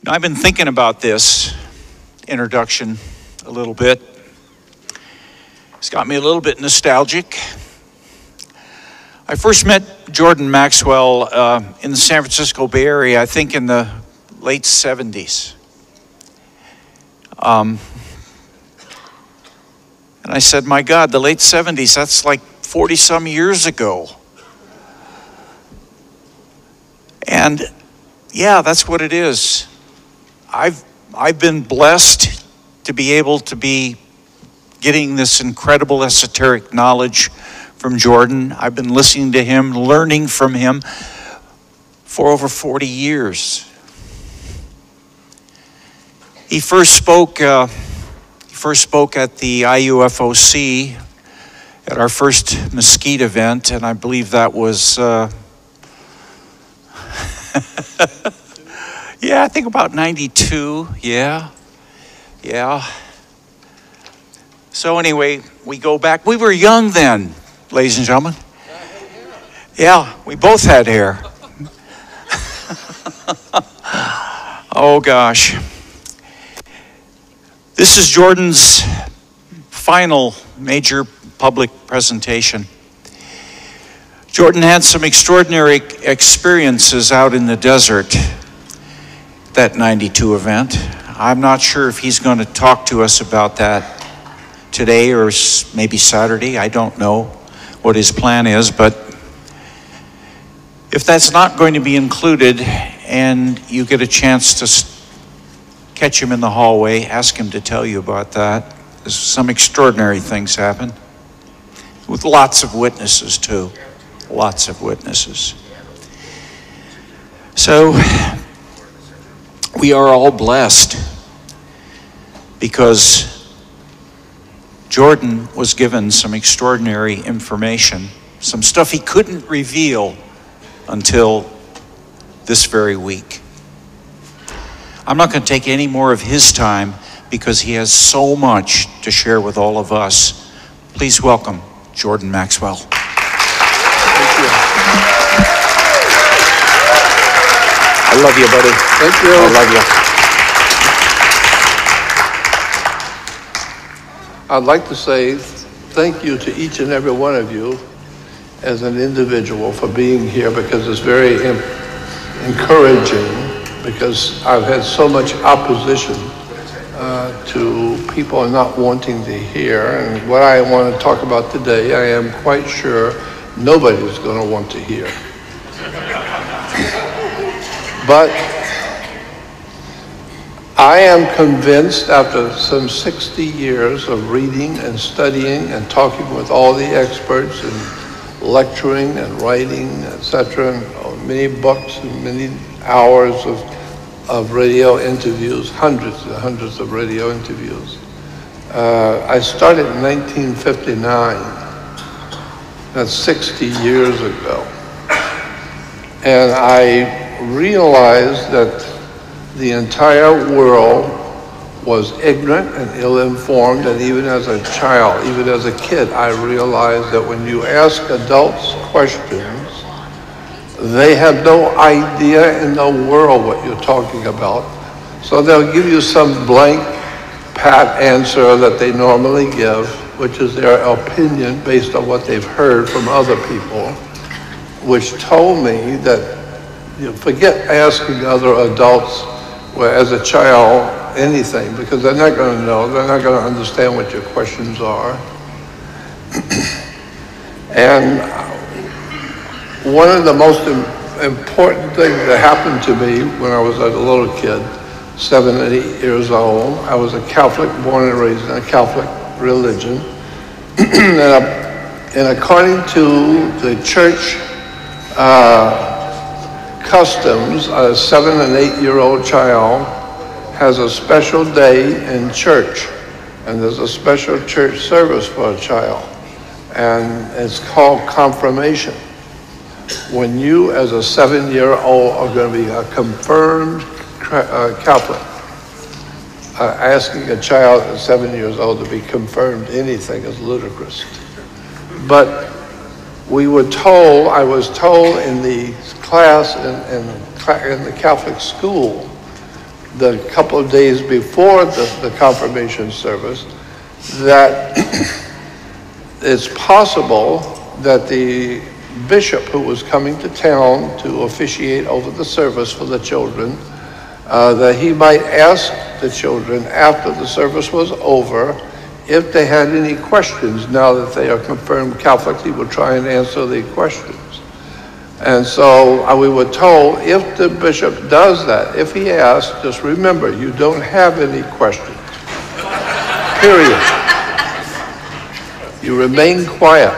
Now, I've been thinking about this introduction a little bit. It's got me a little bit nostalgic. I first met Jordan Maxwell in the San Francisco Bay Area, I think in the late 70s. And I said, my God, the late 70s, that's like 40 some years ago. And yeah, that's what it is. I've been blessed to be able to be getting this incredible esoteric knowledge from Jordan. I've been listening to him, learning from him for over 40 years. He first spoke at the IUFOC at our first Mesquite event, and I believe that was yeah, I think about 92, yeah. So anyway, we go back. We were young then, ladies and gentlemen. Yeah, we both had hair. Oh gosh. This is Jordan's final major public presentation. Jordan had some extraordinary experiences out in the desert, that 92 event. I'm not sure if he's going to talk to us about that today or maybe Saturday. I don't know what his plan is, but if that's not going to be included and you get a chance to catch him in the hallway, ask him to tell you about that. There's some extraordinary things happen with lots of witnesses too. Lots of witnesses. So we are all blessed because Jordan was given some extraordinary information, some stuff he couldn't reveal until this very week. I'm not going to take any more of his time because he has so much to share with all of us. Please welcome Jordan Maxwell. Thank you. I love you, buddy. Thank you. I love you. I'd like to say thank you to each and every one of you as an individual for being here, because it's very encouraging, because I've had so much opposition to people not wanting to hear. And what I want to talk about today, I am quite sure nobody's going to want to hear. But I am convinced, after some 60 years of reading and studying and talking with all the experts and lecturing and writing, etc., and many books and many hours of radio interviews, hundreds and hundreds of radio interviews. I started in 1959. That's 60 years ago. And I realized that the entire world was ignorant and ill-informed, and even as a child, even as a kid, I realized that when you ask adults questions, they have no idea in the world what you're talking about. So they'll give you some blank, pat answer that they normally give, which is their opinion based on what they've heard from other people, which told me that forget asking other adults, well, as a child, anything, because they're not going to know, they're not going to understand what your questions are. And one of the most important things that happened to me when I was a little kid, 7 and 8 years old, I was a Catholic, born and raised in a Catholic religion. And according to the church customs, a 7 and 8 year old child has a special day in church, and there's a special church service for a child, and it's called confirmation. When you, as a 7-year-old, are going to be a confirmed Catholic, asking a child at 7 years old to be confirmed anything is ludicrous. But we were told, I was told in the class in the Catholic school, the couple of days before the confirmation service, that it's possible that the bishop who was coming to town to officiate over the service for the children, that he might ask the children after the service was over if they had any questions. Now that they are confirmed Catholics, he would try and answer the questions. And so we were told, if the bishop does that, if he asks, just remember, you don't have any questions. Period. You remain quiet.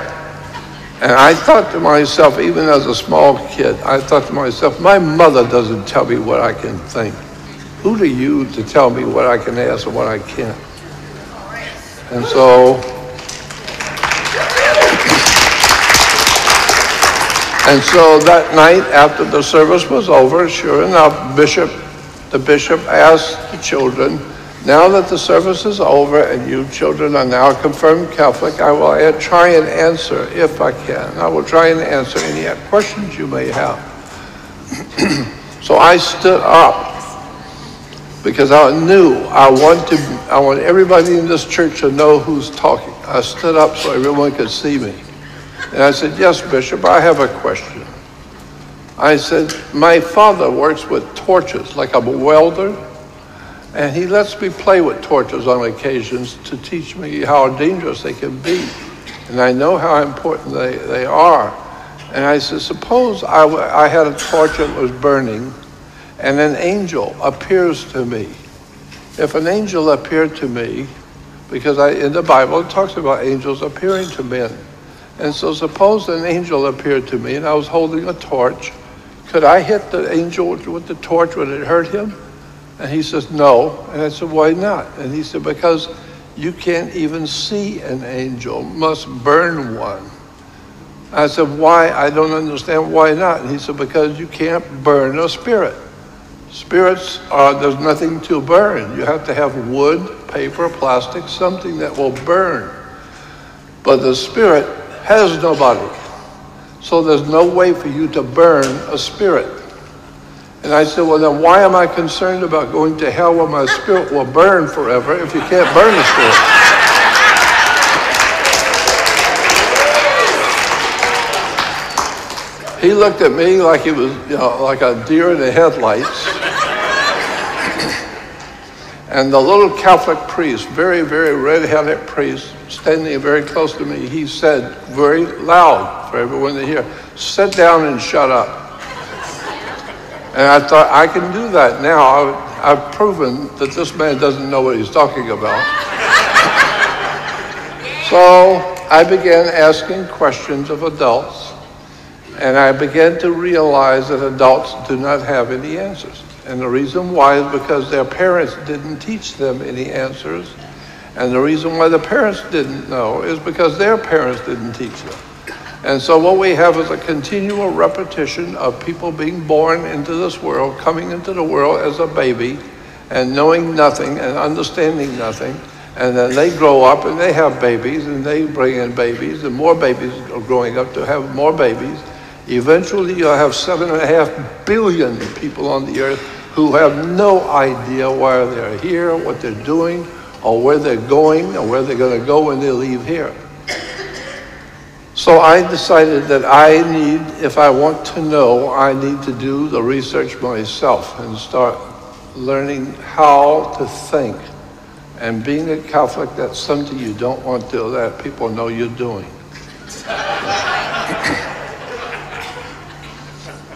And I thought to myself, even as a small kid, I thought to myself, my mother doesn't tell me what I can think. Who are you to tell me what I can ask and what I can't? And so, that night after the service was over, sure enough, the bishop asked the children, now that the service is over and you children are now confirmed Catholic, I will try and answer, if I can, I will try and answer any questions you may have. So I stood up because I knew I want everybody in this church to know who's talking. I stood up so everyone could see me. And I said, yes, Bishop, I have a question. I said, my father works with torches, like I'm a welder, and he lets me play with torches on occasions to teach me how dangerous they can be. And I know how important they are. And I said, suppose I had a torch that was burning, and an angel appears to me. If an angel appeared to me, because in the Bible it talks about angels appearing to men. And so suppose an angel appeared to me and I was holding a torch. Could I hit the angel with the torch? Would it hurt him? And he says, no. And I said, why not? And he said, because you can't even see an angel, must burn one. I said, why? I don't understand why not. And he said, because you can't burn a spirit. Spirits there's nothing to burn. You have to have wood, paper, plastic, something that will burn. But the spirit has no body. So there's no way for you to burn a spirit. And I said, well, then why am I concerned about going to hell where my spirit will burn forever if you can't burn a spirit? He looked at me like he was, like a deer in the headlights. And the little Catholic priest, very, very red-headed priest, standing very close to me, he said very loud for everyone to hear, sit down and shut up. And I thought, I can do that now. I've proven that this man doesn't know what he's talking about. So I began asking questions of adults, and I began to realize that adults do not have any answers. And the reason why is because their parents didn't teach them any answers. And the reason why the parents didn't know is because their parents didn't teach them. And so what we have is a continual repetition of people being born into this world, coming into the world as a baby, and knowing nothing and understanding nothing. And then they grow up and they have babies and they bring in babies, and more babies are growing up to have more babies. Eventually you'll have 7.5 billion people on the earth who have no idea why they're here, what they're doing, or where they're going, or where they're going to go when they leave here. So I decided that if I want to know, I need to do the research myself and start learning how to think. And being a Catholic, that's something you don't want to let people know you're doing.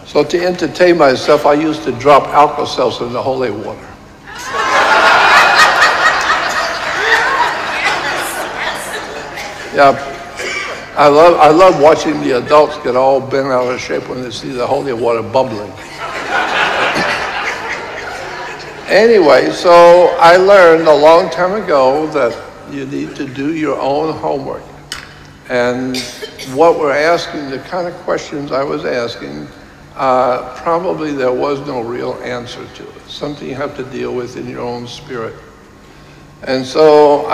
So to entertain myself, I used to drop Alka-Seltzer in the holy water. Yeah, I love watching the adults get all bent out of shape when they see the holy water bubbling. Anyway, so I learned a long time ago that you need to do your own homework. And what we're asking, the kind of questions I was asking, probably there was no real answer to it. Something you have to deal with in your own spirit. And so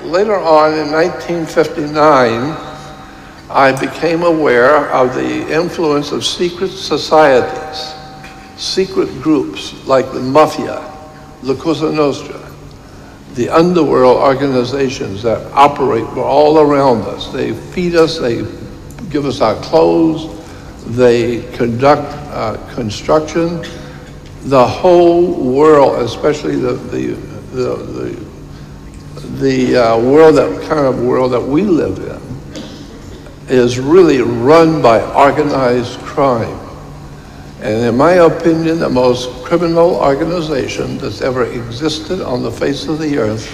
later on in 1959, I became aware of the influence of secret societies, secret groups like the mafia, La Cosa Nostra, the underworld organizations that operate all around us. They feed us, they give us our clothes, they conduct construction. The whole world, especially the world, that kind of world that we live in, is really run by organized crime. And in my opinion, the most criminal organization that's ever existed on the face of the earth,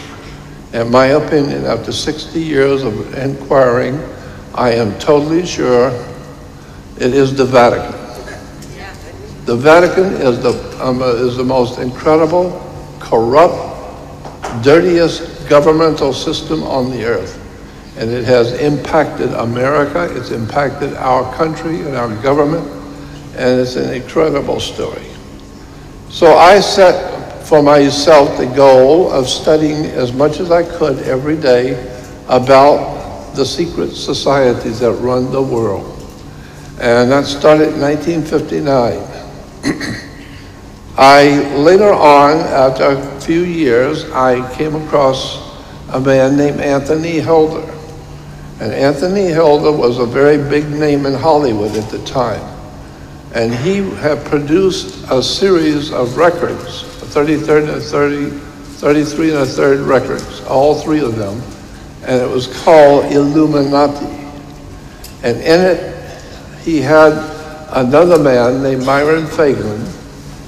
in my opinion, after 60 years of inquiring, I am totally sure it is the Vatican. The Vatican is the most incredible, corrupt, dirtiest governmental system on the earth. And it has impacted America, it's impacted our country and our government, and it's an incredible story. So I set for myself the goal of studying as much as I could every day about the secret societies that run the world. And that started in 1959. Later on, after a few years, I came across a man named Anthony Hilder. And Anthony Hilder was a very big name in Hollywood at the time. And he had produced a series of records, 33 and a third records, all three of them. And it was called Illuminati. And in it, he had another man named Myron Fagan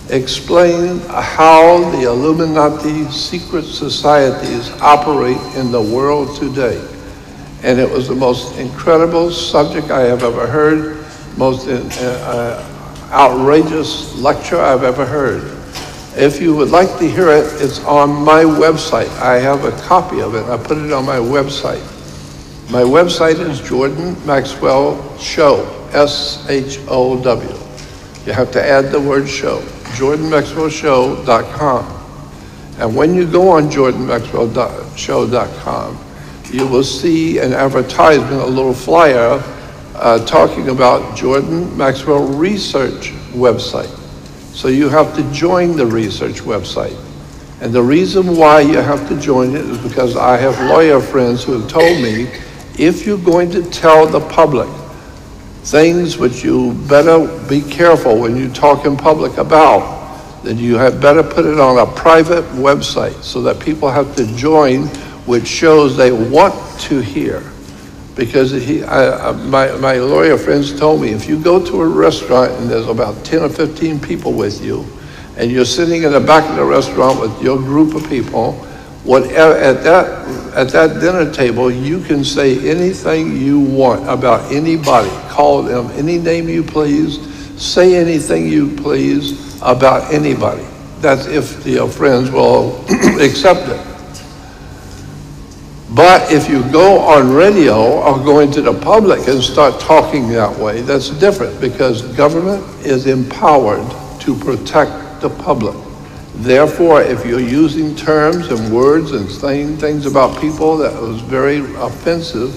explain how the Illuminati secret societies operate in the world today. And it was the most incredible subject I have ever heard, most outrageous lecture I've ever heard. If you would like to hear it, it's on my website. I have a copy of it. I put it on my website. My website is Jordan Maxwell Show, S-H-O-W. You have to add the word show, jordanmaxwellshow.com. And when you go on jordanmaxwellshow.com, you will see an advertisement, a little flyer, talking about Jordan Maxwell Research website. So you have to join the research website. And the reason why you have to join it is because I have lawyer friends who have told me, if you're going to tell the public things which you better be careful when you talk in public about, then you had better put it on a private website so that people have to join, which shows they want to hear. Because my lawyer friends told me, if you go to a restaurant and there's about 10 or 15 people with you, and you're sitting in the back of the restaurant with your group of people, whatever, at that dinner table, you can say anything you want about anybody. Call them any name you please, say anything you please about anybody. That's if your friends will accept it. But if you go on radio or go into the public and start talking that way, that's different, because government is empowered to protect the public. Therefore, if you're using terms and words and saying things about people that was very offensive,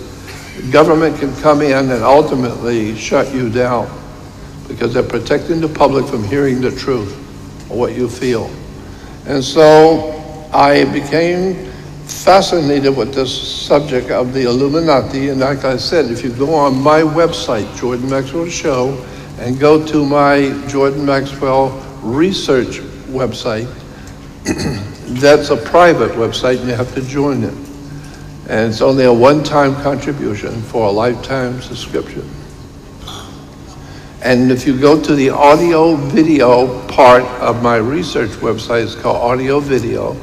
government can come in and ultimately shut you down, because they're protecting the public from hearing the truth or what you feel. And so I became fascinated with this subject of the Illuminati, and like I said, if you go on my website, Jordan Maxwell Show, and go to my Jordan Maxwell Research website, that's a private website and you have to join it. And it's only a one-time contribution for a lifetime subscription. And if you go to the audio video part of my research website, it's called Audio Video,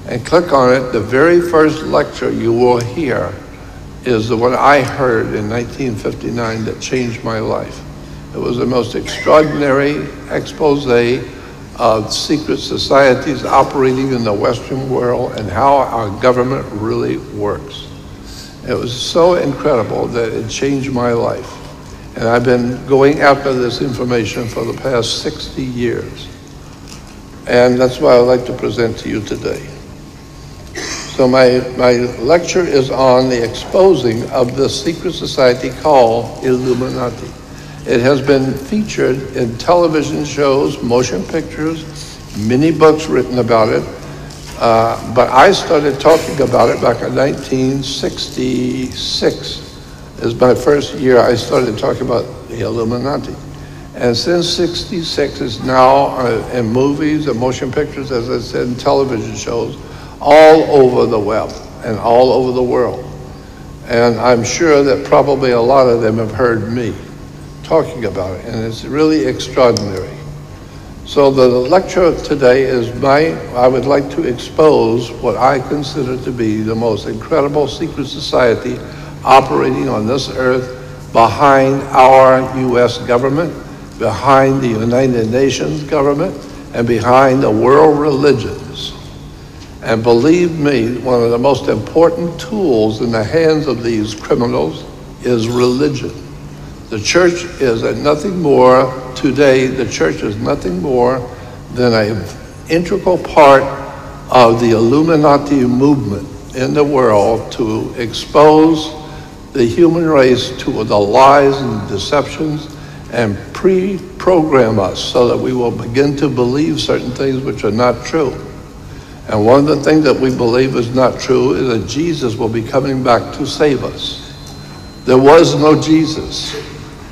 and click on it, the very first lecture you will hear is the one I heard in 1959 that changed my life. It was the most extraordinary expose of secret societies operating in the Western world and how our government really works. It was so incredible that it changed my life. And I've been going after this information for the past 60 years. And that's what I'd like to present to you today. So my lecture is on the exposing of the secret society called Illuminati. It has been featured in television shows, motion pictures, many books written about it, But I started talking about it back in 1966. It was my first year I started talking about the Illuminati. And since 66, it's now in movies and motion pictures, as I said, and television shows, all over the web and all over the world. And I'm sure that probably a lot of them have heard me talking about it, and it's really extraordinary. So the lecture today is I would like to expose what I consider to be the most incredible secret society operating on this earth behind our U.S. government, behind the United Nations government, and behind the world religions. And believe me, one of the most important tools in the hands of these criminals is religion. The church is nothing more, today, the church is nothing more than an integral part of the Illuminati movement in the world to expose the human race to the lies and deceptions and pre-program us so that we will begin to believe certain things which are not true. And one of the things that we believe is not true is that Jesus will be coming back to save us. There was no Jesus.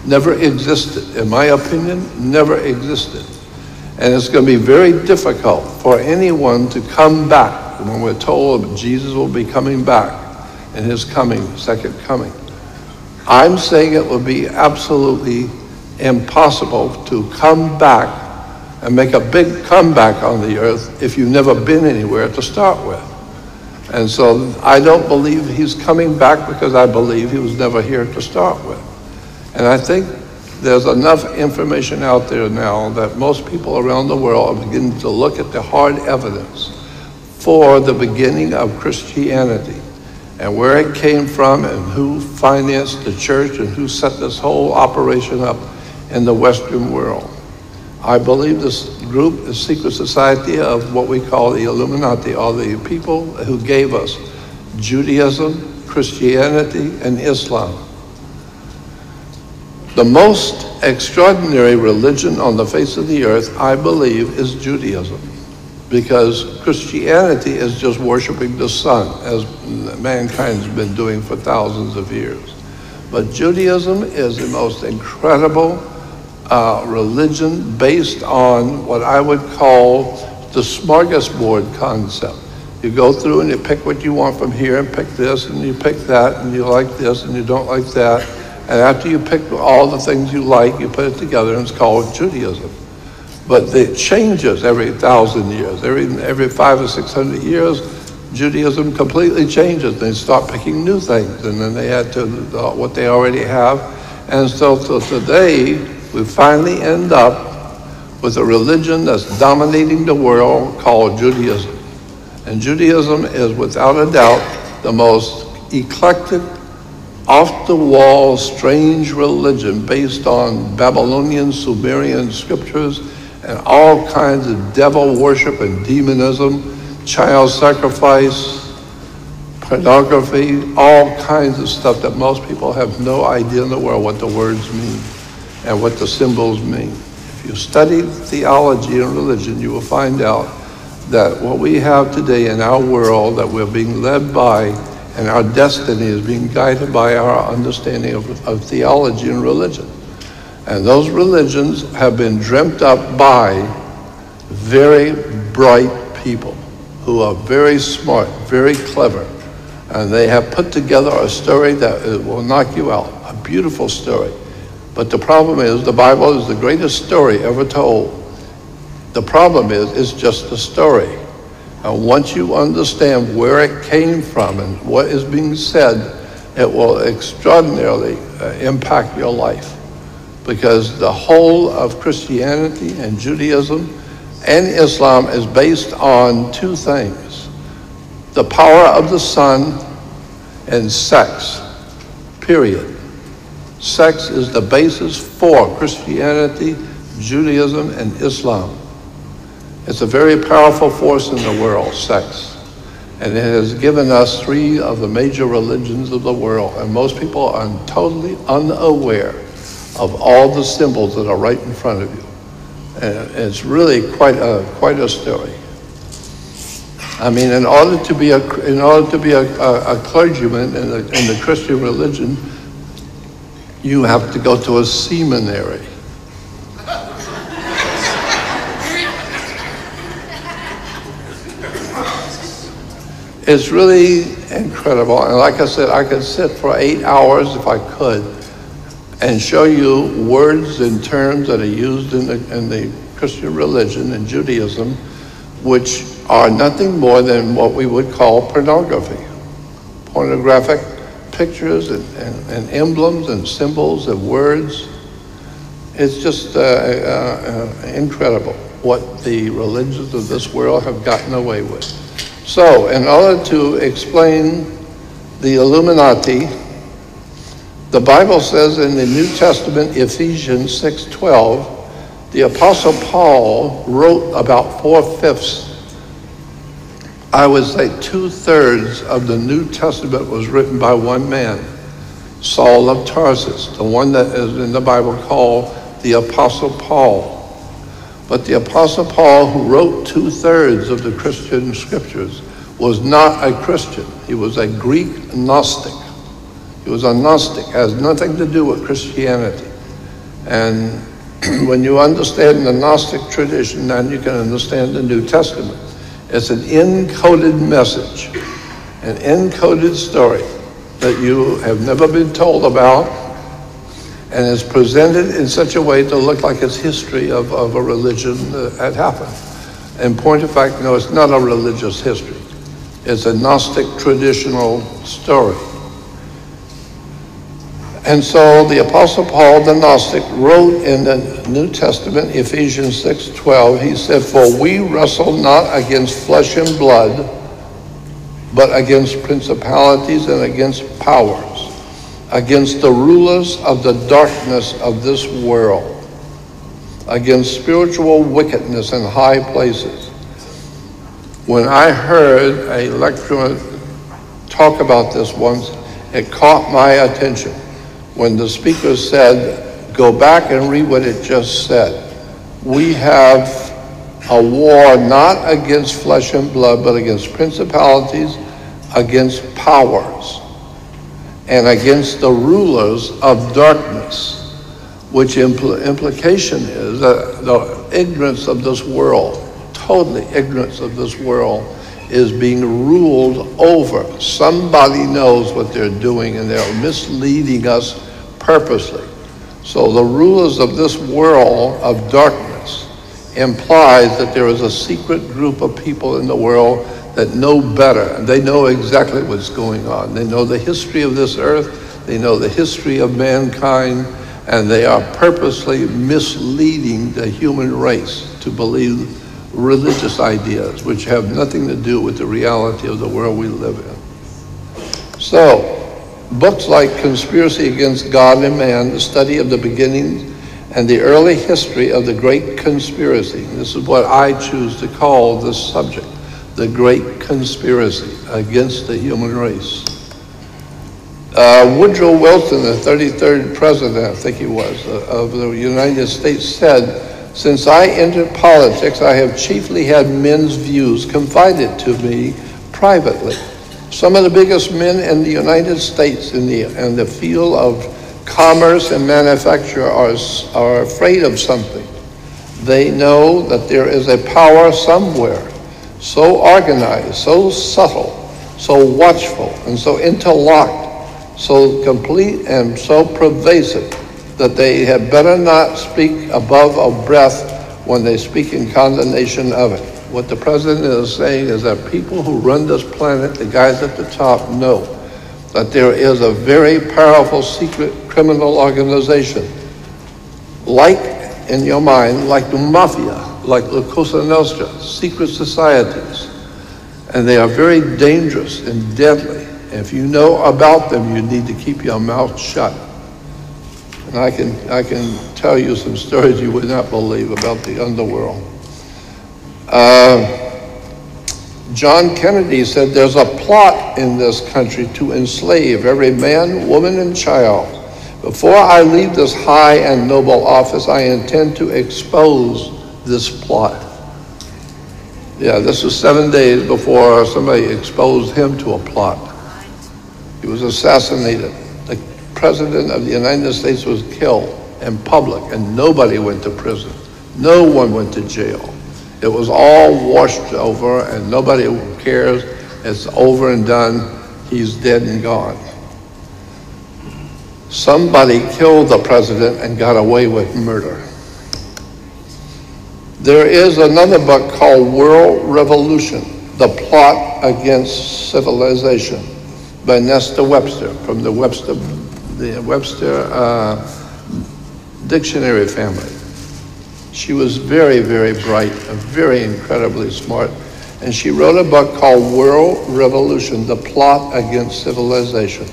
Never existed. In my opinion, never existed. And it's going to be very difficult for anyone to come back when we're told that Jesus will be coming back in his coming, second coming. I'm saying it will be absolutely impossible to come back and make a big comeback on the earth if you've never been anywhere to start with. And so I don't believe he's coming back because I believe he was never here to start with. And I think there's enough information out there now that most people around the world are beginning to look at the hard evidence for the beginning of Christianity and where it came from and who financed the church and who set this whole operation up in the Western world. I believe this group, the secret society of what we call the Illuminati, are the people who gave us Judaism, Christianity, and Islam. The most extraordinary religion on the face of the earth, I believe, is Judaism, because Christianity is just worshiping the sun, as mankind's been doing for thousands of years. But Judaism is the most incredible religion based on what I would call the smorgasbord concept. You go through and you pick what you want from here and pick this and you pick that and you like this and you don't like that. And after you pick all the things you like, you put it together and it's called Judaism. But it changes every 1,000 years. Every 500 or 600 years, Judaism completely changes. They start picking new things and then they add to what they already have. And so today, we finally end up with a religion that's dominating the world called Judaism. And Judaism is without a doubt the most eclectic, off-the-wall, strange religion based on Babylonian, Sumerian scriptures and all kinds of devil worship and demonism, child sacrifice, pornography, all kinds of stuff that most people have no idea in the world what the words mean and what the symbols mean. If you study theology and religion, you will find out that what we have today in our world that we're being led by and our destiny is being guided by our understanding of theology and religion. And those religions have been dreamt up by very bright people who are very smart, very clever. And they have put together a story that will knock you out, a beautiful story. But the problem is, the Bible is the greatest story ever told. The problem is, it's just a story. And once you understand where it came from and what is being said, it will extraordinarily impact your life. Because the whole of Christianity and Judaism and Islam is based on two things: the power of the sun and sex, period. Sex is the basis for Christianity, Judaism, and Islam. It's a very powerful force in the world, sex. And it has given us three of the major religions of the world. And most people are totally unaware of all the symbols that are right in front of you. And it's really quite a story. I mean, in order to be a clergyman in the Christian religion, you have to go to a seminary. It's really incredible. And like I said, I could sit for 8 hours if I could and show you words and terms that are used in the Christian religion and Judaism, which are nothing more than what we would call pornography. Pornographic pictures and emblems and symbols and words. It's just incredible what the religions of this world have gotten away with. So, in order to explain the Illuminati, the Bible says in the New Testament, Ephesians 6:12, the Apostle Paul wrote about 4/5, I would say 2/3 of the New Testament was written by one man, Saul of Tarsus, the one that is in the Bible called the Apostle Paul. But the Apostle Paul, who wrote 2/3 of the Christian scriptures, was not a Christian. He was a Greek Gnostic. He was a Gnostic, has nothing to do with Christianity. And when you understand the Gnostic tradition, then you can understand the New Testament. It's an encoded message, an encoded story that you have never been told about, and is presented in such a way to look like it's history of a religion that had happened. In point of fact, no, it's not a religious history. It's a Gnostic traditional story. And so the Apostle Paul, the Gnostic, wrote in the New Testament, Ephesians 6:12, he said, for we wrestle not against flesh and blood, but against principalities and against powers, against the rulers of the darkness of this world, against spiritual wickedness in high places. When I heard a lecturer talk about this once, it caught my attention. When the speaker said, go back and read what it just said. We have a war not against flesh and blood, but against principalities, against powers, and against the rulers of darkness, which implication is that the ignorance of this world, totally ignorance of this world, is being ruled over. Somebody knows what they're doing, and they're misleading us purposely. So the rulers of this world of darkness implies that there is a secret group of people in the world that know better, and they know exactly what's going on. They know the history of this earth, they know the history of mankind, and they are purposely misleading the human race to believe religious ideas which have nothing to do with the reality of the world we live in. So, books like Conspiracy Against God and Man, the study of the beginnings and the early history of the Great Conspiracy. This is what I choose to call this subject, the Great Conspiracy against the human race. Woodrow Wilson, the 33rd president, I think he was, of the United States, said, since I entered politics, I have chiefly had men's views confided to me privately. Some of the biggest men in the United States in the field of commerce and manufacture are afraid of something. They know that there is a power somewhere, so organized, so subtle, so watchful, and so interlocked, so complete and so pervasive, that they had better not speak above a breath when they speak in condemnation of it. What the president is saying is that people who run this planet, the guys at the top, know that there is a very powerful secret criminal organization, like in your mind, like the mafia, like La Cosa Nostra, secret societies. And they are very dangerous and deadly. If you know about them, you need to keep your mouth shut. And I can tell you some stories you would not believe about the underworld. John Kennedy said, there's a plot in this country to enslave every man, woman, and child. Before I leave this high and noble office, I intend to expose this plot. Yeah, this was 7 days before somebody exposed him to a plot. He was assassinated. The President of the United States was killed in public, and nobody went to prison. No one went to jail. It was all washed over, and nobody cares. It's over and done. He's dead and gone. Somebody killed the president and got away with murder. There is another book called World Revolution, The Plot Against Civilization, by Nesta Webster, from the Webster dictionary family. She was very, very bright and very incredibly smart. And she wrote a book called World Revolution, The Plot Against Civilization.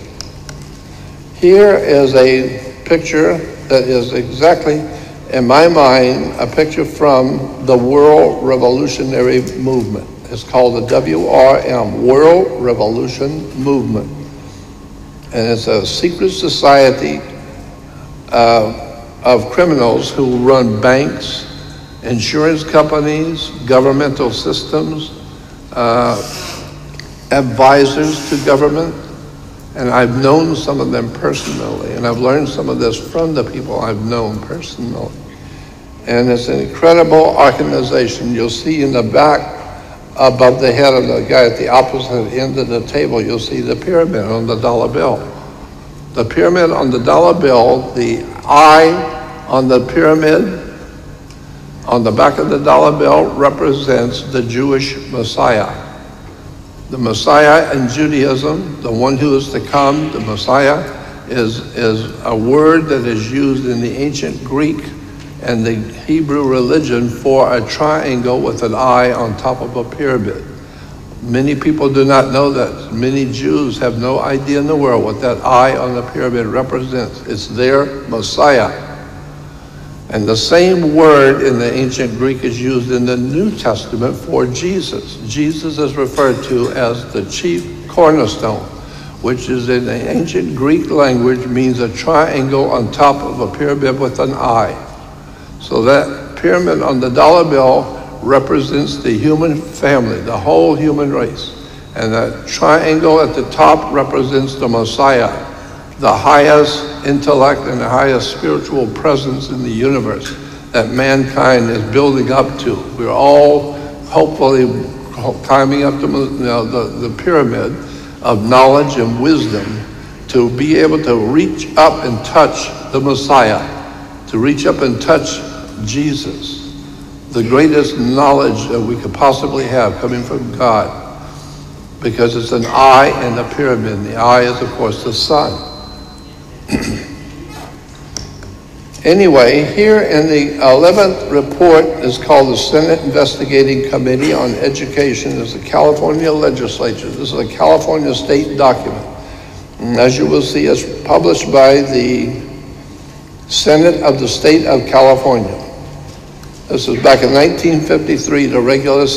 Here is a picture that is exactly, in my mind, a picture from the World Revolutionary Movement. It's called the WRM, World Revolution Movement. And it's a secret society of criminals who run banks, insurance companies, governmental systems, advisors to government. And I've known some of them personally, and I've learned some of this from the people I've known personally. And it's an incredible organization. You'll see in the back, above the head of the guy at the opposite end of the table, you'll see the pyramid on the dollar bill. The pyramid on the dollar bill, the eye on the pyramid on the back of the dollar bill represents the Jewish Messiah. The Messiah in Judaism, the one who is to come, the Messiah, is a word that is used in the ancient Greek and the Hebrew religion for a triangle with an eye on top of a pyramid. Many people do not know that. Many Jews have no idea in the world what that eye on the pyramid represents. It's their Messiah. And the same word in the ancient Greek is used in the New Testament for Jesus. Jesus is referred to as the chief cornerstone, which is in the ancient Greek language means a triangle on top of a pyramid with an eye. So that pyramid on the dollar bill represents the human family, the whole human race. And that triangle at the top represents the Messiah, the highest intellect and the highest spiritual presence in the universe that mankind is building up to. We're all hopefully climbing up the pyramid of knowledge and wisdom to be able to reach up and touch the Messiah, to reach up and touch Jesus, the greatest knowledge that we could possibly have coming from God, because it's an eye in the pyramid. The eye is, of course, the sun. Anyway, here in the 11th report is called the Senate Investigating Committee on Education. It's the California legislature. This is a California state document. And as you will see, it's published by the Senate of the state of California. This was back in 1953, the regular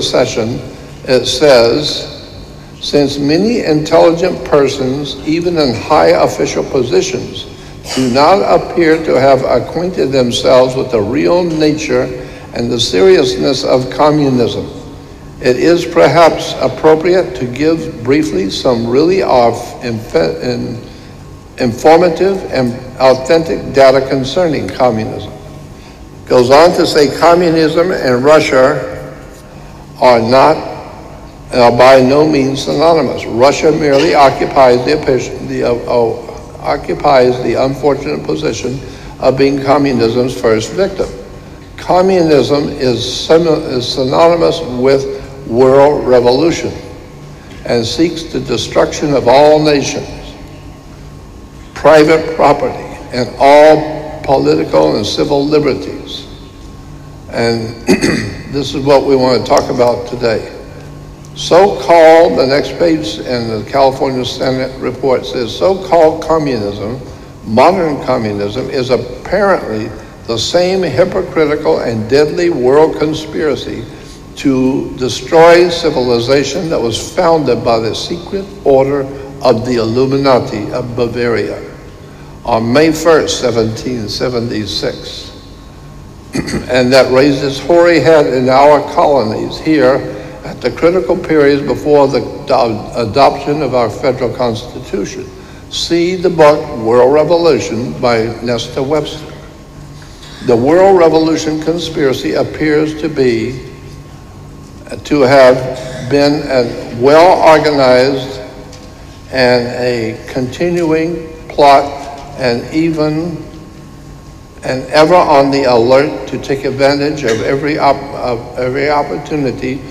session. It says, since many intelligent persons, even in high official positions, do not appear to have acquainted themselves with the real nature and the seriousness of communism, it is perhaps appropriate to give briefly some really informative and authentic data concerning communism. Goes on to say communism and Russia are by no means synonymous. Russia merely occupies the unfortunate position of being communism's first victim. Communism is synonymous with world revolution and seeks the destruction of all nations, private property, and all political and civil liberties. And this is what we want to talk about today. So-called, the next page in the California Senate report says, so-called communism, modern communism, is apparently the same hypocritical and deadly world conspiracy to destroy civilization that was founded by the secret order of the Illuminati of Bavaria on May 1st, 1776. and that raised its hoary head in our colonies here at the critical periods before the adoption of our federal Constitution. See the book World Revolution by Nesta Webster. The World Revolution conspiracy appears to have been a well-organized and a continuing plot, and ever on the alert to take advantage of every opportunity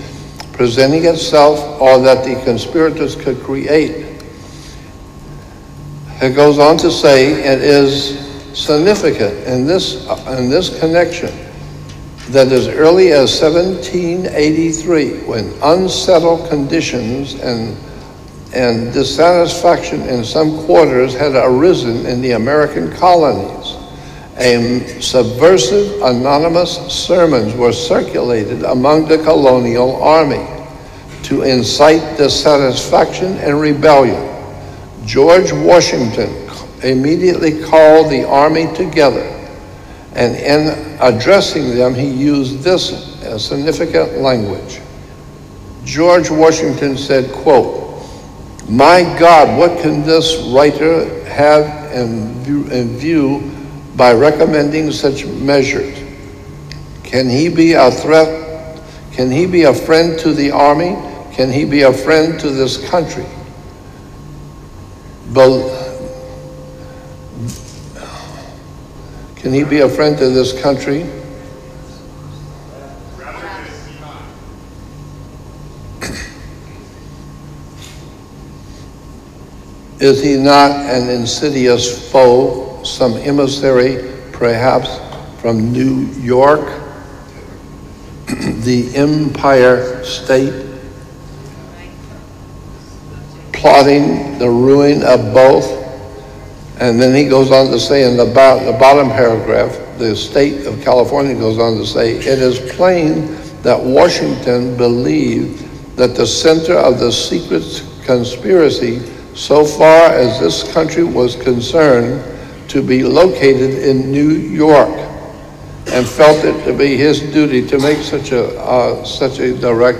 presenting itself or that the conspirators could create. It goes on to say it is significant in this connection that as early as 1783, when unsettled conditions and dissatisfaction in some quarters had arisen in the American colonies, subversive anonymous sermons were circulated among the colonial army to incite dissatisfaction and rebellion. George Washington immediately called the army together, and in addressing them, he used this significant language. George Washington said, quote, "My God, what can this writer have in view by recommending such measures? Can he be a threat? Can he be a friend to the army? Can he be a friend to this country? Can he be a friend to this country? Is he not an insidious foe, some emissary, perhaps, from New York, the Empire State, plotting the ruin of both?" And then he goes on to say in the bottom paragraph, the state of California goes on to say, "It is plain that Washington believed that the center of the secret conspiracy, so far as this country was concerned, to be located in New York, and felt it to be his duty to make such a direct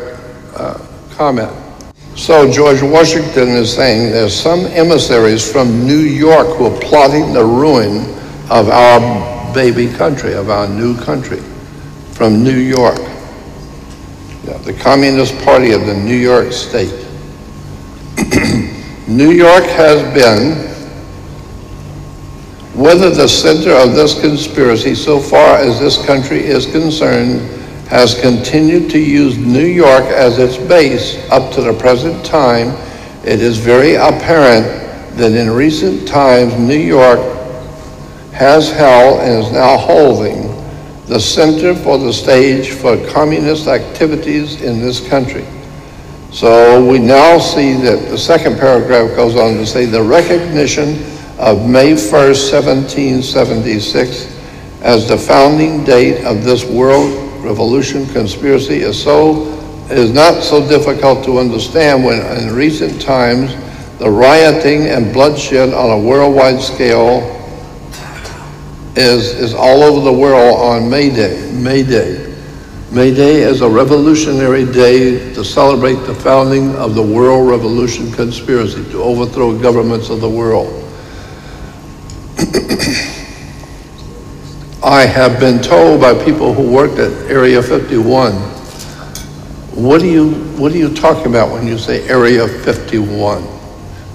comment." So George Washington is saying there's some emissaries from New York who are plotting the ruin of our baby country, of our new country, from New York. Yeah, the Communist Party of the New York State. New York has been, whether the center of this conspiracy, so far as this country is concerned, has continued to use New York as its base up to the present time. It is very apparent that in recent times, New York has held and is now holding the center for the stage for communist activities in this country. So we now see that the second paragraph goes on to say the recognition of May 1st, 1776 as the founding date of this world revolution conspiracy is not so difficult to understand when in recent times the rioting and bloodshed on a worldwide scale is all over the world on May Day. May Day. May Day is a revolutionary day to celebrate the founding of the world revolution conspiracy to overthrow governments of the world. I have been told by people who worked at Area 51, what are you talking about when you say Area 51?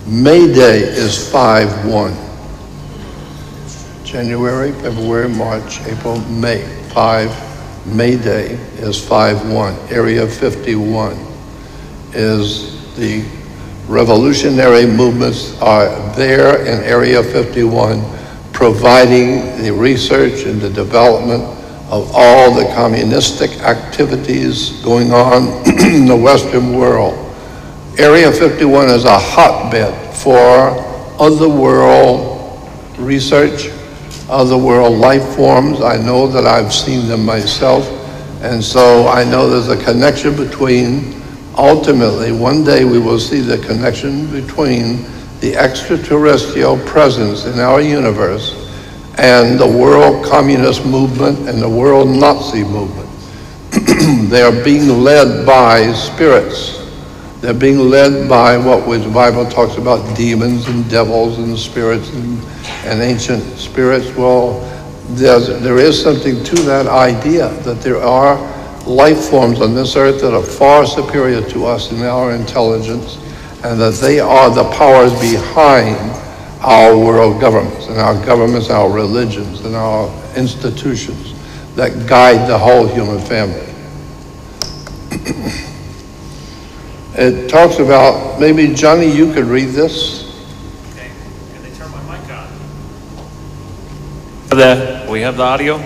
May Day is 5/1. January, February, March, April, May. May Day is 5/1. Area 51 is the revolutionary movements are there in Area 51, providing the research and the development of all the communistic activities going on in the Western world. Area 51 is a hotbed for otherworld research, otherworld life forms. I know that I've seen them myself, and so I know there's a connection between, ultimately, one day we will see the connection between the extraterrestrial presence in our universe and the World Communist Movement and the World Nazi Movement. They are being led by spirits. They're being led by what the Bible talks about, demons and devils and spirits and ancient spirits. Well, there is something to that idea, that there are life forms on this earth that are far superior to us in our intelligence, and that they are the powers behind our world governments, and our religions, and our institutions that guide the whole human family. It talks about, maybe Johnny, you could read this. Okay, can they turn my mic on? We have the audio?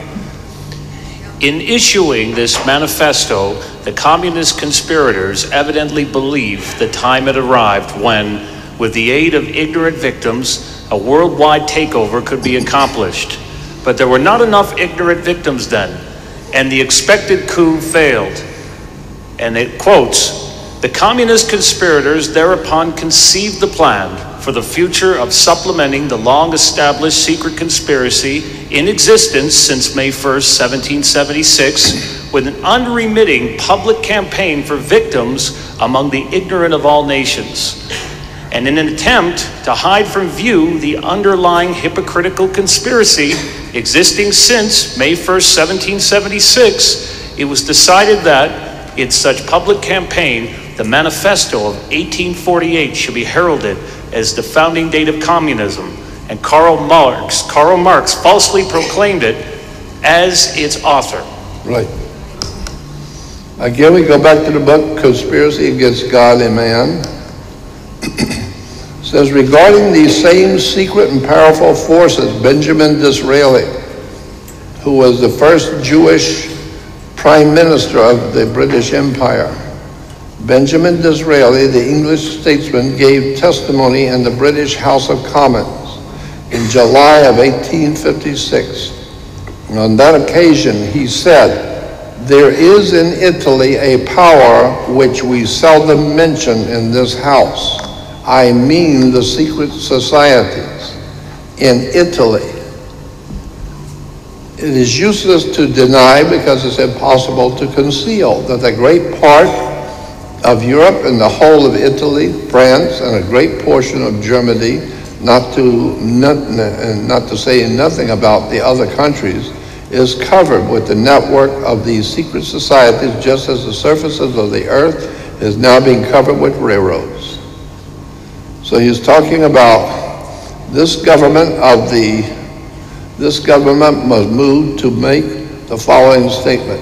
In issuing this manifesto, the communist conspirators evidently believed the time had arrived when, with the aid of ignorant victims, a worldwide takeover could be accomplished. But there were not enough ignorant victims then, and the expected coup failed. And it quotes, "The communist conspirators thereupon conceived the plan for the future of supplementing the long-established secret conspiracy in existence since May 1st, 1776, with an unremitting public campaign for victims among the ignorant of all nations. And in an attempt to hide from view the underlying hypocritical conspiracy existing since May 1st, 1776, it was decided that, in such public campaign, the Manifesto of 1848 should be heralded as the founding date of communism, and Karl Marx falsely proclaimed it as its author." Right. Again, we go back to the book, Conspiracy Against God and Man. It says, regarding these same secret and powerful forces, Benjamin Disraeli, who was the first Jewish Prime Minister of the British Empire, Benjamin Disraeli, the English statesman, gave testimony in the British House of Commons in July of 1856. And on that occasion, he said, "There is in Italy a power which we seldom mention in this house. I mean the secret societies in Italy. It is useless to deny, because it's impossible to conceal, that a great part of Europe and the whole of Italy, France, and a great portion of Germany, not to say nothing about the other countries, is covered with the network of these secret societies, just as the surfaces of the earth is now being covered with railroads." So he's talking about this government was moved to make the following statement.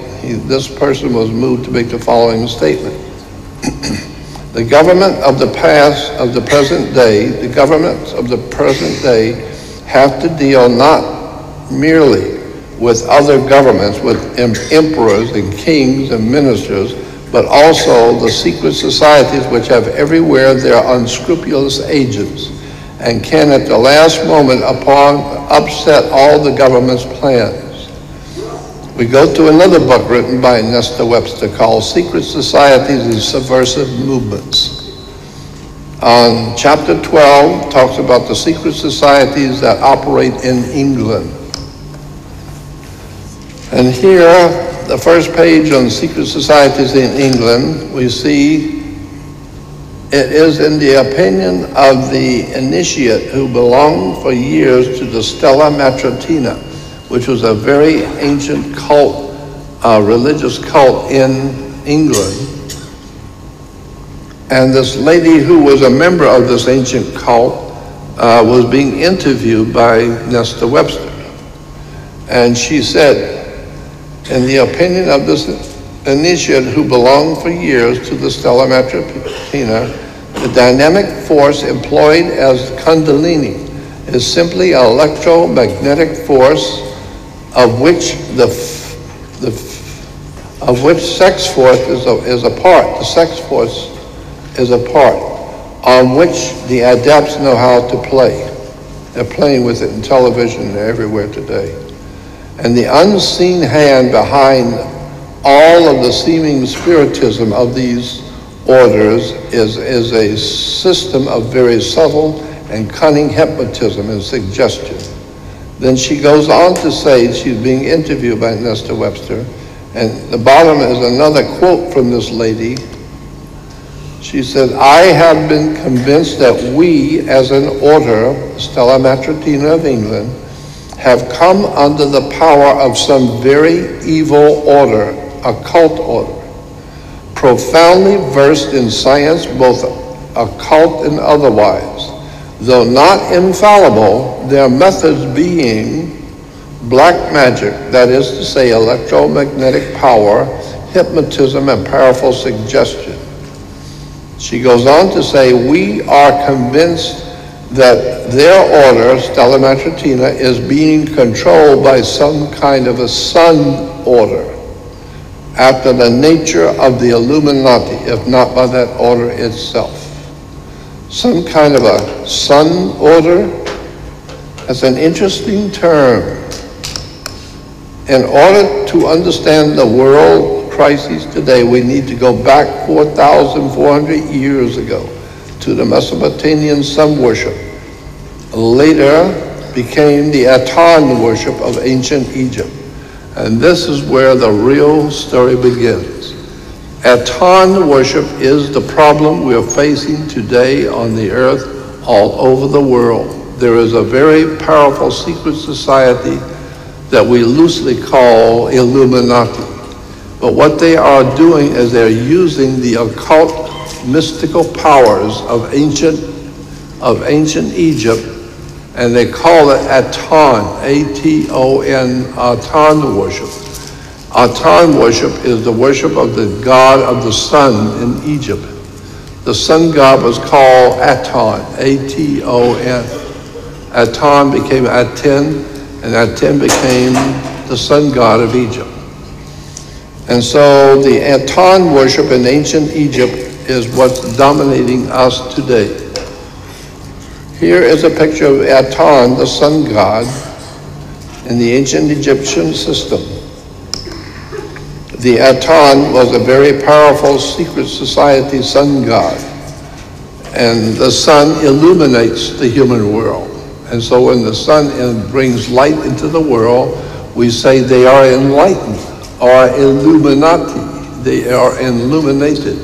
This person was moved to make the following statement. The government of the present day have to deal not merely with other governments, with emperors and kings and ministers, but also the secret societies which have everywhere their unscrupulous agents, and can at the last moment upset all the government's plans. We go to another book written by Nestor Webster called Secret Societies and Subversive Movements. On chapter 12 talks about the secret societies that operate in England. And here, the first page on secret societies in England, we see it is in the opinion of the initiate who belonged for years to the Stella Matritina, which was a very ancient cult, religious cult in England. And this lady who was a member of this ancient cult was being interviewed by Nestor Webster. And she said, in the opinion of this initiate who belonged for years to the Stella Matritina, the dynamic force employed as Kundalini is simply an electromagnetic force of which sex force is a part. The sex force is a part on which the adepts know how to play. They're playing with it in television and everywhere today. And the unseen hand behind all of the seeming spiritism of these orders is a system of very subtle and cunning hypnotism and suggestion. Then she goes on to say, she's being interviewed by Nestor Webster, and the bottom is another quote from this lady. She said, I have been convinced that we, as an order, Stella Matritina of England, have come under the power of some very evil order, occult order, profoundly versed in science, both occult and otherwise. Though not infallible, their methods being black magic, that is to say electromagnetic power, hypnotism, and powerful suggestion. She goes on to say, we are convinced that their order, Stella Matritina, is being controlled by some kind of a sun order, after the nature of the Illuminati, if not by that order itself. Some kind of a sun order? That's an interesting term. In order to understand the world crises today, we need to go back 4,400 years ago to the Mesopotamian sun worship. Later became the Aton worship of ancient Egypt. And this is where the real story begins. Aton worship is the problem we are facing today on the earth all over the world. There is a very powerful secret society that we loosely call Illuminati. But what they are doing is they're using the occult mystical powers of ancient Egypt, and they call it Aton, A-T-O-N, Aton worship. Aton worship is the worship of the god of the sun in Egypt. The sun god was called Aton, A-T-O-N. Aton became Aten, and Aten became the sun god of Egypt. And so the Aton worship in ancient Egypt is what's dominating us today. Here is a picture of Aton, the sun god, in the ancient Egyptian system. The Aton was a very powerful secret society sun god, and the sun illuminates the human world. And so when the sun brings light into the world, we say they are enlightened, or Illuminati. They are illuminated.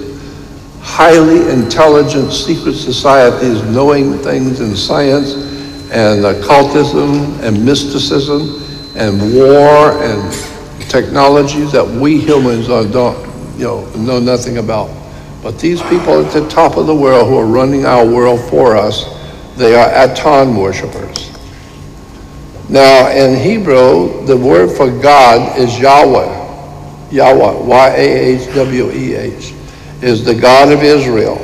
Highly intelligent secret societies knowing things in science and occultism and mysticism and war and technologies that we humans know nothing about. But these people at the top of the world who are running our world for us, they are Aton worshipers. Now in Hebrew, the word for God is Yahweh. Yahweh, Y-A-H-W-E-H, is the God of Israel,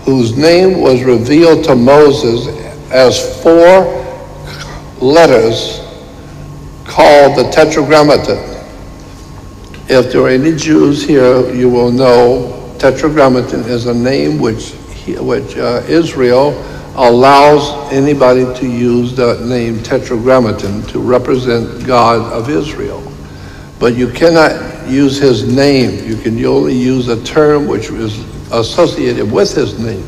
whose name was revealed to Moses as 4 letters called the Tetragrammaton. If there are any Jews here, you will know Tetragrammaton is a name which Israel allows anybody to use the name Tetragrammaton to represent God of Israel. But you cannot use his name. You can only use a term which is associated with his name.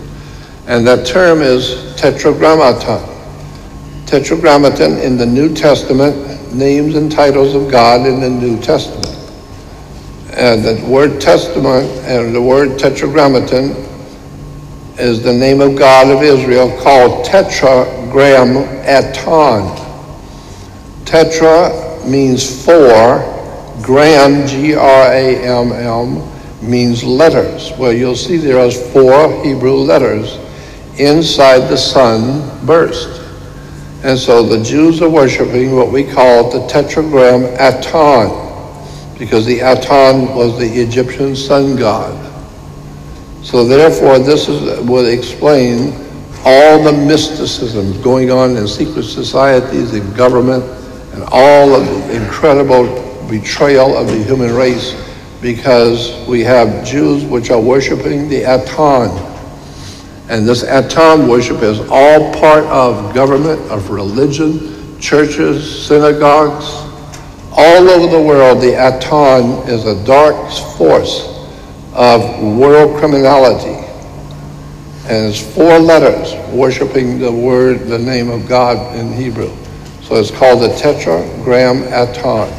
And that term is Tetragrammaton. Tetragrammaton in the New Testament, names and titles of God in the New Testament. And the word testament and the word Tetragrammaton is the name of God of Israel called Tetragrammaton. Tetra means 4. Gram, G-R-A-M-M, means letters. Well, you'll see there are 4 Hebrew letters inside the sun burst. And so the Jews are worshiping what we call the Tetragram Aton, because the Aton was the Egyptian sun god. So therefore, this would explain all the mysticism going on in secret societies, in government, and all of the incredible betrayal of the human race, because we have Jews which are worshiping the Aton. And this Aton worship is all part of government, of religion, churches, synagogues. All over the world, the Aton is a dark force of world criminality. And it's 4 letters worshiping the name of God in Hebrew. So it's called the tetragrammaton.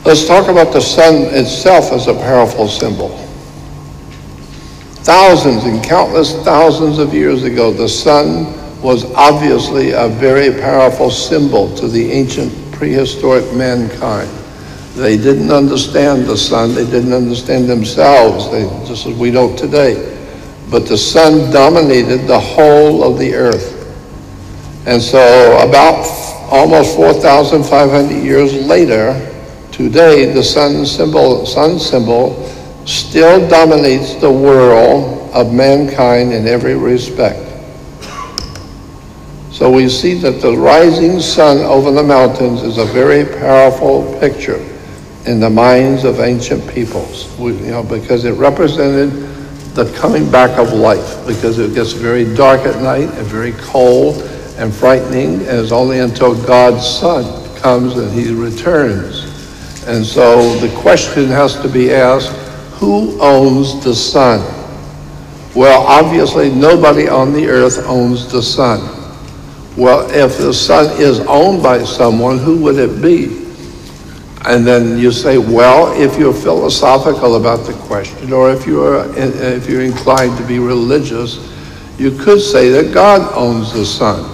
Let's talk about the sun itself as a powerful symbol. Thousands and countless thousands of years ago, the sun was obviously a very powerful symbol to the ancient prehistoric mankind. They didn't understand the sun. They didn't understand themselves, just as we don't today. But the sun dominated the whole of the earth. And so about almost 4,500 years later, today the sun symbol still dominates the world of mankind in every respect. So we see that the rising sun over the mountains is a very powerful picture in the minds of ancient peoples, because it represented the coming back of life, because it gets very dark at night and very cold and frightening, and it's only until God's Son comes and he returns. And so the question has to be asked, who owns the sun? Well, obviously nobody on the earth owns the sun. Well, if the sun is owned by someone, who would it be? And then you say, well, if you're philosophical about the question, or if you're inclined to be religious, you could say that God owns the sun.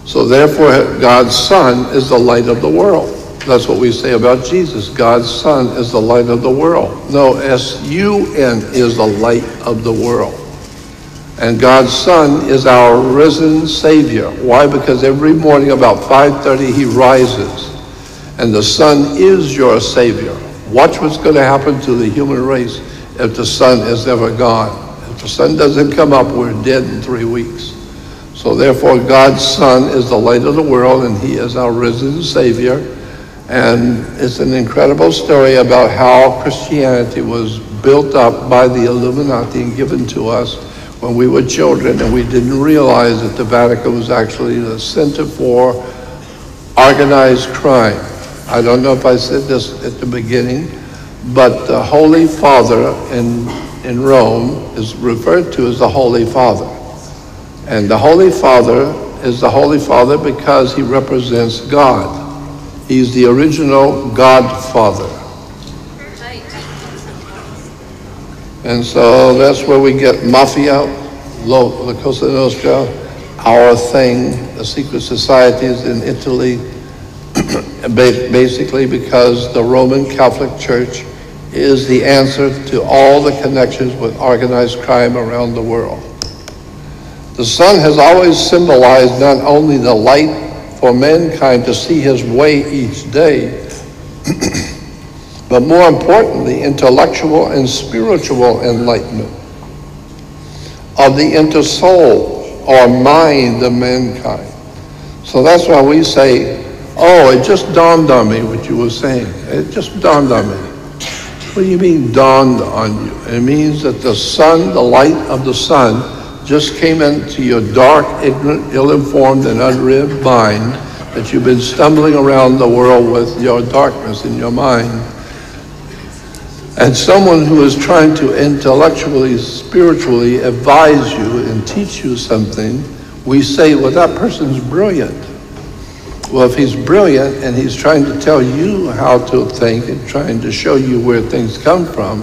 So therefore, God's Son is the light of the world. That's what we say about Jesus. God's Son is the light of the world. No, S-U-N is the light of the world. And God's Son is our risen Savior. Why? Because every morning about 5:30 he rises. And the sun is your Savior. Watch what's going to happen to the human race if the sun is ever gone. If the sun doesn't come up, we're dead in 3 weeks. So therefore, God's Son is the light of the world, and he is our risen Savior. And it's an incredible story about how Christianity was built up by the Illuminati and given to us when we were children, and we didn't realize that the Vatican was actually the center for organized crime. I don't know if I said this at the beginning, but the Holy Father in Rome is referred to as the Holy Father. And the Holy Father is the Holy Father because he represents God. He's the original Godfather. And so that's where we get Mafia, La Cosa Nostra, Our Thing, the secret societies in Italy, basically because the Roman Catholic Church is the answer to all the connections with organized crime around the world. The sun has always symbolized not only the light for mankind to see his way each day, but more importantly, intellectual and spiritual enlightenment of the inner soul or mind of mankind. So that's why we say, oh, it just dawned on me what you were saying. It just dawned on me. What do you mean dawned on you? It means that the sun, the light of the sun, just came into your dark, ignorant, ill-informed, and unread mind that you've been stumbling around the world with your darkness in your mind. And someone who is trying to intellectually, spiritually advise you and teach you something, we say, well, that person's brilliant. Well, if he's brilliant and he's trying to tell you how to think and trying to show you where things come from,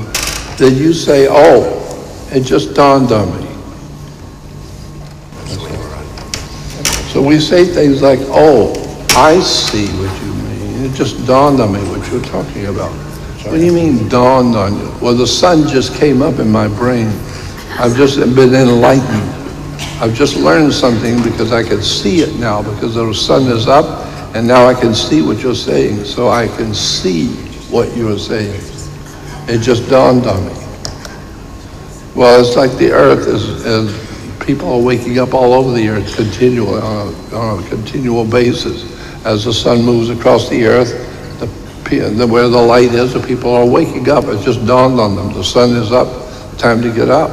then you say, oh, it just dawned on me. So we say things like, oh, I see what you mean. It just dawned on me what you're talking about. What do you mean dawned on you? Well, the sun just came up in my brain. I've just been enlightened. I've just learned something because I can see it now, because the sun is up and now I can see what you're saying. So I can see what you're saying. It just dawned on me. Well, it's like the earth is people are waking up all over the earth continually, on a continual basis. As the sun moves across the earth, where the light is, the people are waking up. It just dawned on them. The sun is up, time to get up.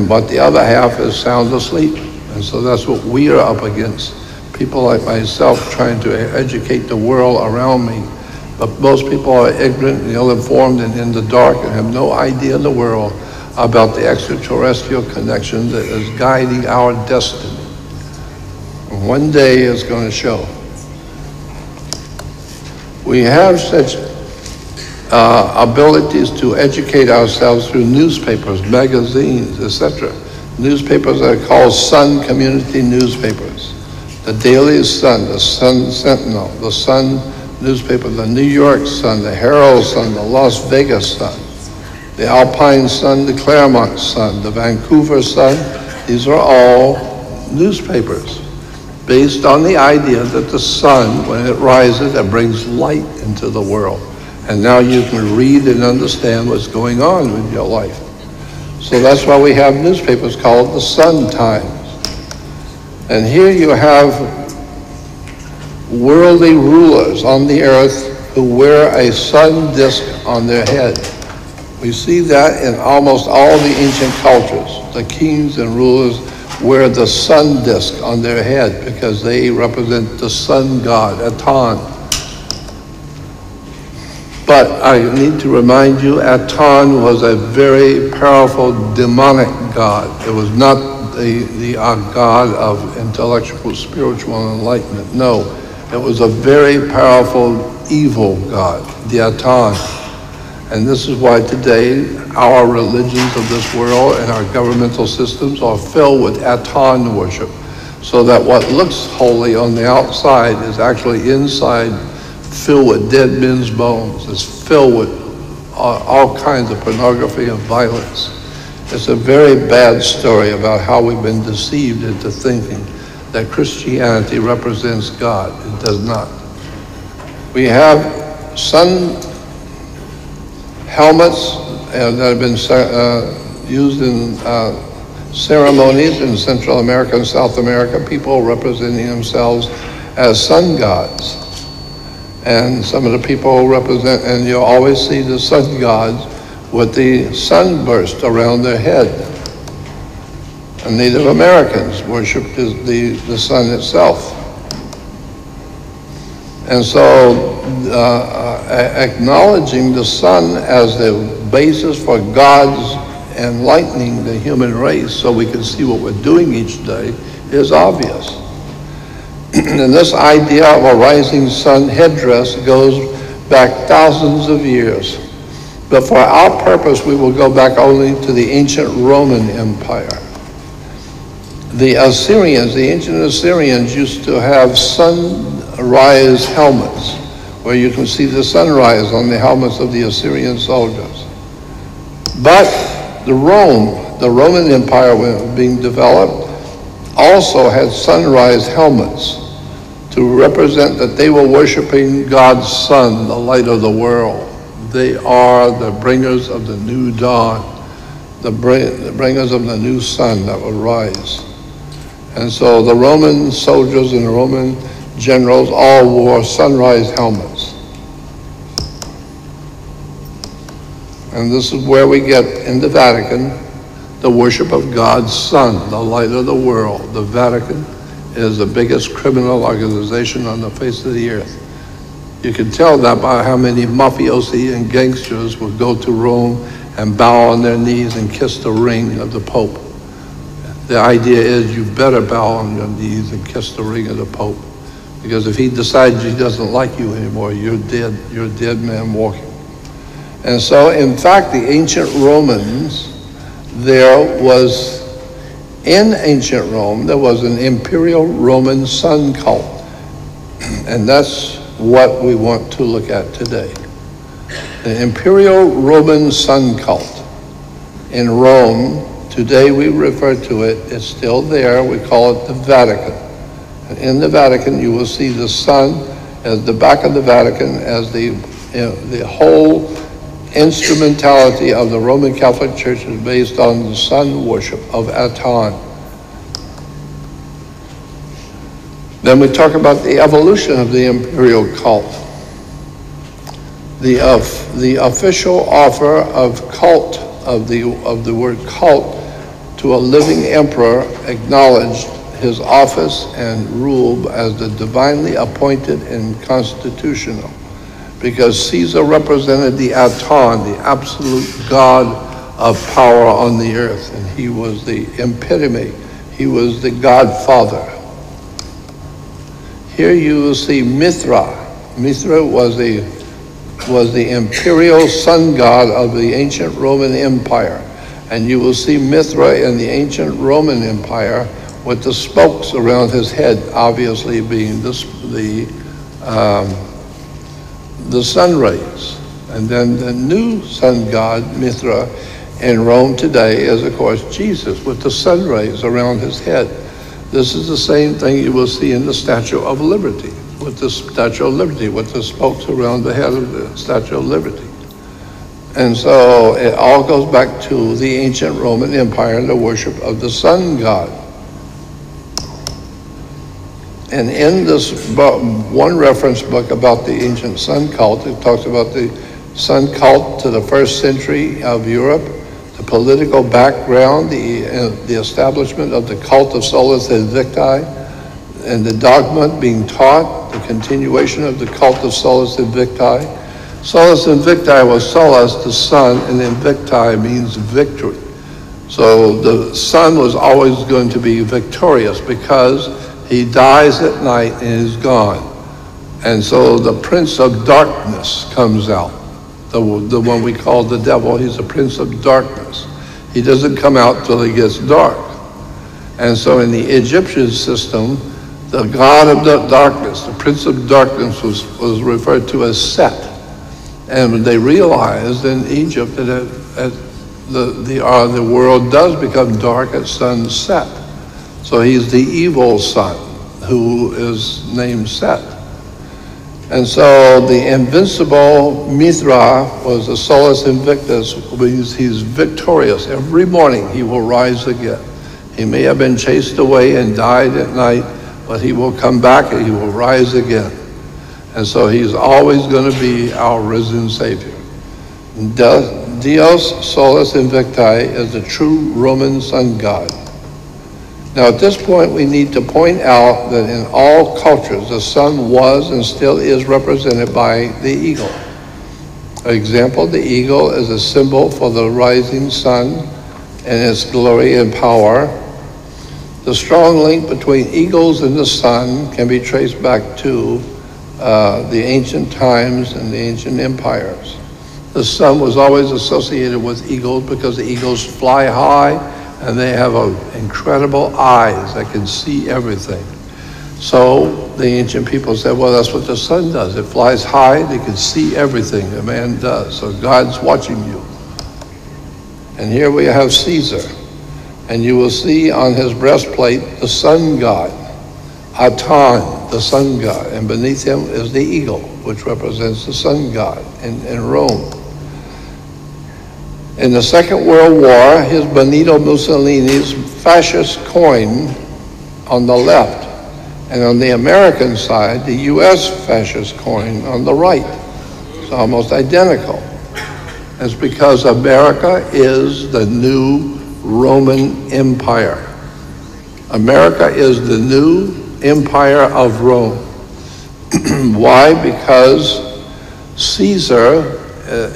But the other half is sound asleep. And so that's what we are up against. People like myself trying to educate the world around me. But most people are ignorant and ill-informed and in the dark and have no idea in the world about the extraterrestrial connection that is guiding our destiny. And one day it's going to show. We have such abilities to educate ourselves through newspapers, magazines, etc. Newspapers are called Sun community newspapers. The Daily Sun, the Sun Sentinel, the Sun newspaper, the New York Sun, the Herald Sun, the Las Vegas Sun, the Alpine Sun, the Claremont Sun, the Vancouver Sun. These are all newspapers based on the idea that the sun, when it rises, it brings light into the world. And now you can read and understand what's going on with your life. So that's why we have newspapers called the Sun Times. And here you have worldly rulers on the earth who wear a sun disk on their head. We see that in almost all the ancient cultures. The kings and rulers wear the sun disk on their head because they represent the sun god, Aton. But I need to remind you, Aton was a very powerful demonic god. It was not the god of intellectual, spiritual enlightenment. No, it was a very powerful evil god, the Aton. And this is why today our religions of this world and our governmental systems are filled with Aton worship, so that what looks holy on the outside is actually inside filled with dead men's bones. It's filled with all kinds of pornography and violence. It's a very bad story about how we've been deceived into thinking that Christianity represents God. It does not. We have sun helmets that have been used in ceremonies in Central America and South America, people representing themselves as sun gods. And some of the people represent, and you'll always see the sun gods with the sunburst around their head. And Native Americans worshiped the sun itself. And so acknowledging the sun as the basis for God's enlightening the human race so we can see what we're doing each day is obvious. And this idea of a rising sun headdress goes back thousands of years. But for our purpose, we will go back only to the ancient Roman Empire. The Assyrians, the ancient Assyrians used to have sunrise helmets, where you can see the sunrise on the helmets of the Assyrian soldiers. But the Roman Empire, when it was being developed, also had sunrise helmets to represent that they were worshiping God's sun, the light of the world. They are the bringers of the new dawn, the bringers of the new sun that will rise. And so the Roman soldiers and the Roman generals all wore sunrise helmets. And this is where we get in the Vatican the worship of God's sun, the light of the world. The Vatican is the biggest criminal organization on the face of the earth. You can tell that by how many mafiosi and gangsters would go to Rome and bow on their knees and kiss the ring of the Pope. The idea is you better bow on your knees and kiss the ring of the Pope, because if he decides he doesn't like you anymore, you're dead. You're a dead man walking. And so, in fact, the ancient Romans, in ancient Rome, there was an imperial Roman sun cult. And that's what we want to look at today. The imperial Roman sun cult in Rome, today we refer to it, it's still there, we call it the Vatican. And in the Vatican, you will see the sun as the back of the Vatican as the whole instrumentality of the Roman Catholic Church is based on the sun worship of Aton. Then we talk about the evolution of the imperial cult. The official offer of cult, of the word cult, to a living emperor acknowledged his office and rule as the divinely appointed and constitutional, because Caesar represented the Aton, the absolute God of power on the earth, and he was the epitome, he was the godfather. Here you will see Mithra. Mithra was the imperial sun god of the ancient Roman Empire. And you will see Mithra in the ancient Roman Empire with the spokes around his head, obviously being the sun rays. And then the new sun god, Mithra, in Rome today is, of course, Jesus with the sun rays around his head. This is the same thing you will see in the Statue of Liberty, with the Statue of Liberty, with the spokes around the head of the Statue of Liberty. And so it all goes back to the ancient Roman Empire and the worship of the sun god. And in this book, one reference book about the ancient sun cult, it talks about the sun cult to the 1st century of Europe, the political background, the establishment of the cult of Solus Invicti, and the dogma being taught, the continuation of the cult of Solus Invicti. Solus Invicti was Solus, the sun, and Invicti means victory. So the sun was always going to be victorious because he dies at night and is gone. And so the prince of darkness comes out. The one we call the devil, he's the prince of darkness. He doesn't come out till it gets dark. And so in the Egyptian system, the god of darkness, the prince of darkness was referred to as Set. And they realized in Egypt that the world does become dark at sunset. So he's the evil sun who is named Set. And so the invincible Mithra was the Solus Invictus, which means he's victorious. Every morning he will rise again. He may have been chased away and died at night, but he will come back and he will rise again. And so he's always going to be our risen Savior. Dios Solus Invicti is the true Roman sun god. Now at this point we need to point out that in all cultures the sun was and still is represented by the eagle. For example, the eagle is a symbol for the rising sun and its glory and power. The strong link between eagles and the sun can be traced back to the ancient times and the ancient empires. The sun was always associated with eagles because the eagles fly high and they have incredible eyes that can see everything. So the ancient people said, well, that's what the sun does. It flies high, they can see everything a man does. So God's watching you. And here we have Caesar. And you will see on his breastplate the sun god, Aton, the sun god. And beneath him is the eagle, which represents the sun god in Rome. In the Second World War, his Benito Mussolini's fascist coin on the left, and on the American side, the U.S. fascist coin on the right. It's almost identical. It's because America is the new Roman Empire. America is the new empire of Rome. Why? Because Caesar,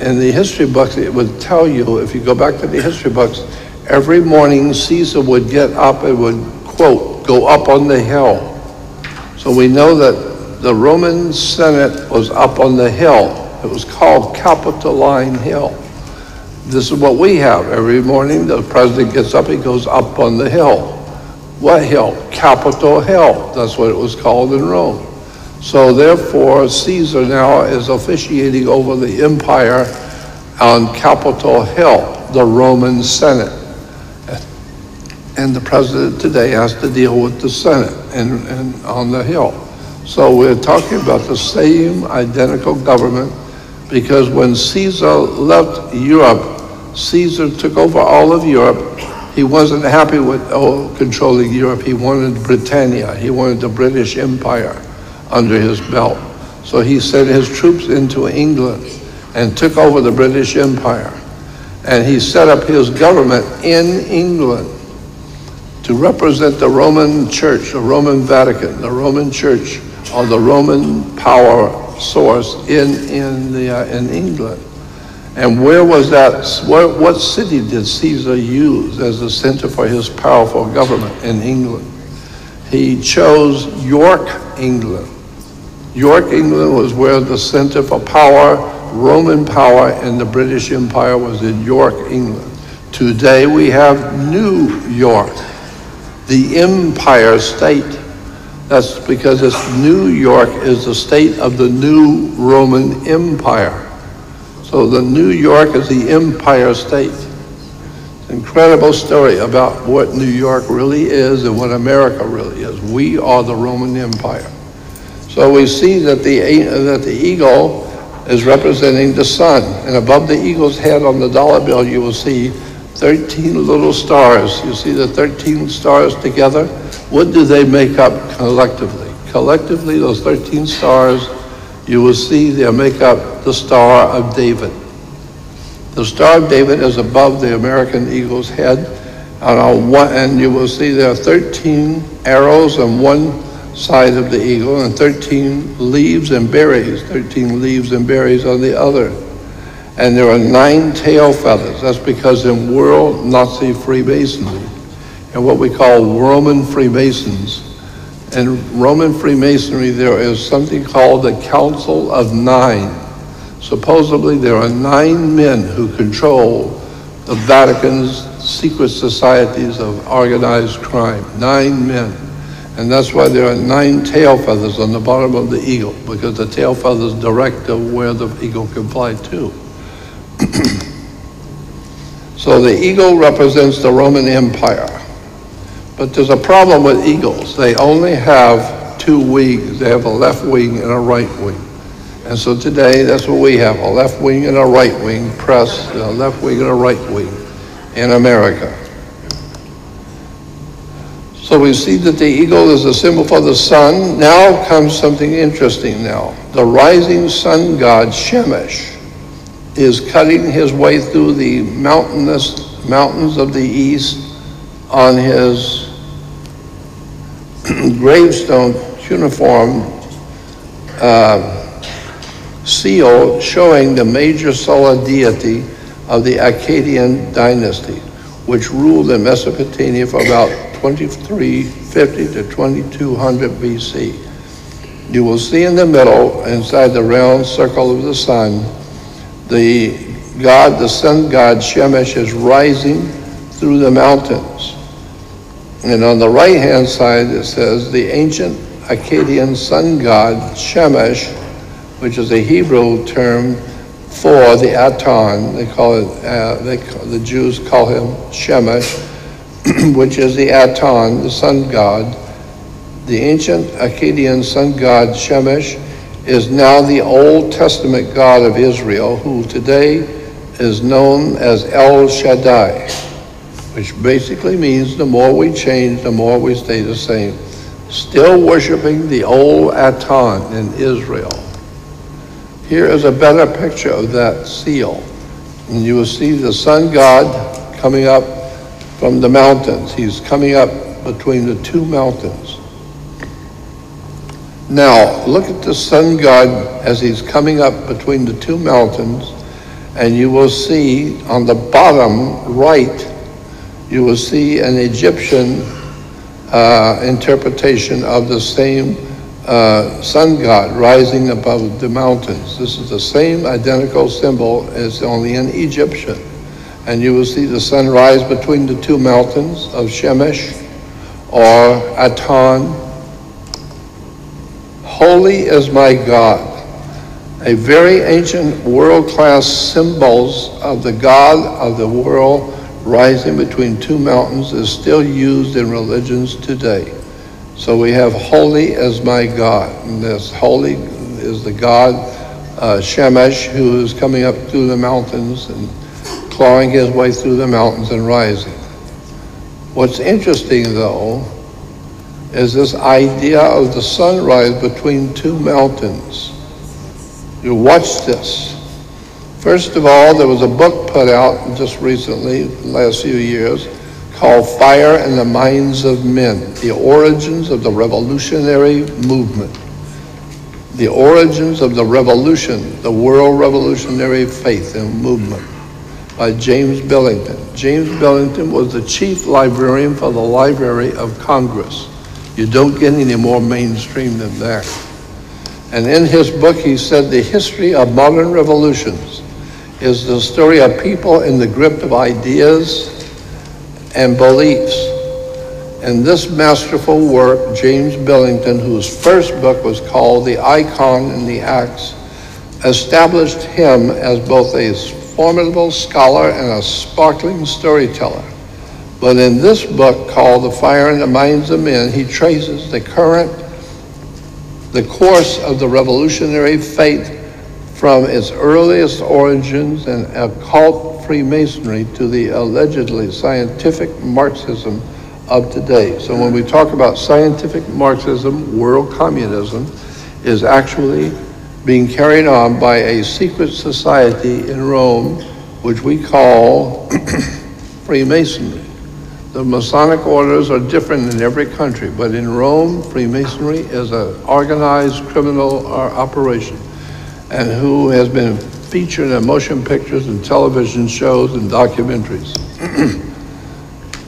in the history books, it would tell you, if you go back to the history books, every morning Caesar would get up and would, quote, go up on the hill. So we know that the Roman Senate was up on the hill. It was called Capitoline Hill. This is what we have. Every morning the president gets up, he goes up on the hill. What hill? Capitol Hill. That's what it was called in Rome. So therefore, Caesar now is officiating over the empire on Capitol Hill, the Roman Senate. And the president today has to deal with the Senate and on the Hill. So we're talking about the same identical government, because when Caesar left Europe, Caesar took over all of Europe. He wasn't happy with controlling Europe. He wanted Britannia. He wanted the British Empire under his belt. So he sent his troops into England and took over the British Empire. And he set up his government in England to represent the Roman Church, the Roman Vatican, the Roman Church, or the Roman power source in England. And where was that? What city did Caesar use as the center for his powerful government in England? he chose York, England. York, England was where the center for power, Roman power in the British Empire was in York, England. Today we have New York, the Empire State. That's because New York is the state of the new Roman Empire. So the New York is the Empire State. Incredible story about what New York really is and what America really is. We are the Roman Empire. So we see that the eagle is representing the sun, and above the eagle's head on the dollar bill you will see 13 little stars. You see the 13 stars together? What do they make up collectively? Collectively, those 13 stars, you will see they make up the Star of David. The Star of David is above the American eagle's head, and you will see there are 13 arrows on one side of the eagle and 13 leaves and berries, 13 leaves and berries on the other. And there are 9 tail feathers. That's because in world Nazi Freemasonry, and what we call Roman Freemasons, in Roman Freemasonry there is something called the Council of Nine. Supposedly there are 9 men who control the Vatican's secret societies of organized crime. 9 men. And that's why there are 9 tail feathers on the bottom of the eagle, because the tail feathers direct where the eagle can fly to. So the eagle represents the Roman Empire. But there's a problem with eagles. They only have 2 wings. They have a left wing and a right wing. And so today, that's what we have, a left wing and a right wing press, a left wing and a right wing in America. So we see that the eagle is a symbol for the sun. Now comes something interesting now. The rising sun god, Shemesh, is cutting his way through the mountains of the east on his gravestone cuneiform seal showing the major solar deity of the Akkadian dynasty, which ruled in Mesopotamia for about 2350 to 2200 BC. You will see in the middle, inside the round circle of the sun, the sun god Shemesh is rising through the mountains. And on the right-hand side it says the ancient Akkadian sun god Shemesh, which is a Hebrew term for the Aton. They call it, the Jews call him Shemesh, which is the Aton, the sun god. The ancient Akkadian sun god Shemesh is now the Old Testament God of Israel, who today is known as El Shaddai, which basically means the more we change, the more we stay the same. Still worshiping the old Aton in Israel. Here is a better picture of that seal. And you will see the sun god coming up from the mountains. He's coming up between the 2 mountains. Now, look at the sun god as he's coming up between the 2 mountains, and you will see on the bottom right, you will see an Egyptian interpretation of the same sun god rising above the mountains. This is the same identical symbol as only in Egyptian. And you will see the sun rise between the 2 mountains of Shemesh or Aton. Holy is my God. A very ancient world-class symbols of the God of the world rising between 2 mountains is still used in religions today. So we have holy as my God. And this holy is the God Shemesh, who is coming up through the mountains and clawing his way through the mountains and rising. What's interesting though is this idea of the sunrise between 2 mountains. You watch this. First of all, there was a book put out just recently, the last few years, called Fire in the Minds of Men, The Origins of the Revolutionary Movement. The Origins of the Revolution, the World Revolutionary Faith and Movement, by James Billington. James Billington was the chief librarian for the Library of Congress. You don't get any more mainstream than that. And in his book, he said, the history of modern revolutions is the story of people in the grip of ideas and beliefs. In this masterful work, James Billington, whose first book was called The Icon and the Axe, established him as both a formidable scholar and a sparkling storyteller. But in this book called The Fire in the Minds of Men, he traces the course of the revolutionary faith from its earliest origins in occult Freemasonry to the allegedly scientific Marxism of today. So when we talk about scientific Marxism, world communism is actually being carried on by a secret society in Rome, which we call Freemasonry. The Masonic orders are different in every country, but in Rome, Freemasonry is an organized criminal operation, and who has been featured in motion pictures and television shows and documentaries.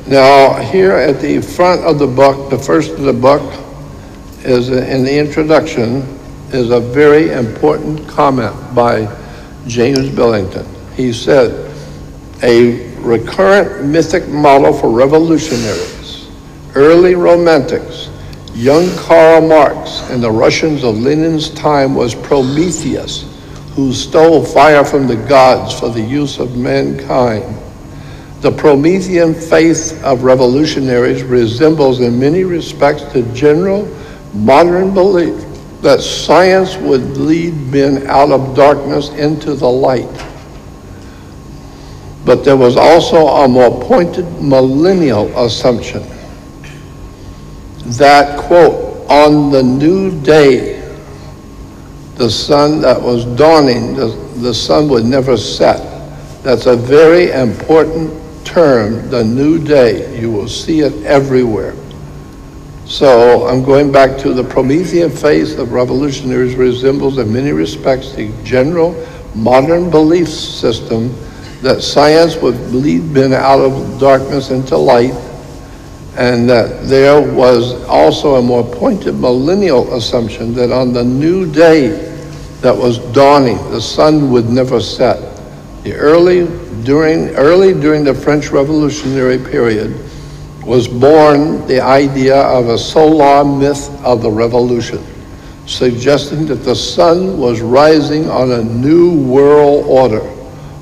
Now, here at the front of the book, the first of the book, is in the introduction, is a very important comment by James Billington. He said, a recurrent mythic model for revolutionaries, early romantics, young Karl Marx, and the Russians of Lenin's time was Prometheus, who stole fire from the gods for the use of mankind. The Promethean faith of revolutionaries resembles in many respects the general modern belief that science would lead men out of darkness into the light. But there was also a more pointed millennial assumption that, quote, on the new day, the sun that was dawning, the sun would never set. That's a very important term, the new day. You will see it everywhere. So I'm going back to the Promethean faith of revolutionaries resembles in many respects the general modern belief system that science would lead men out of darkness into light, and that there was also a more pointed millennial assumption that on the new day that was dawning, the sun would never set. Early during the French Revolutionary period was born the idea of a solar myth of the revolution, suggesting that the sun was rising on a new world order,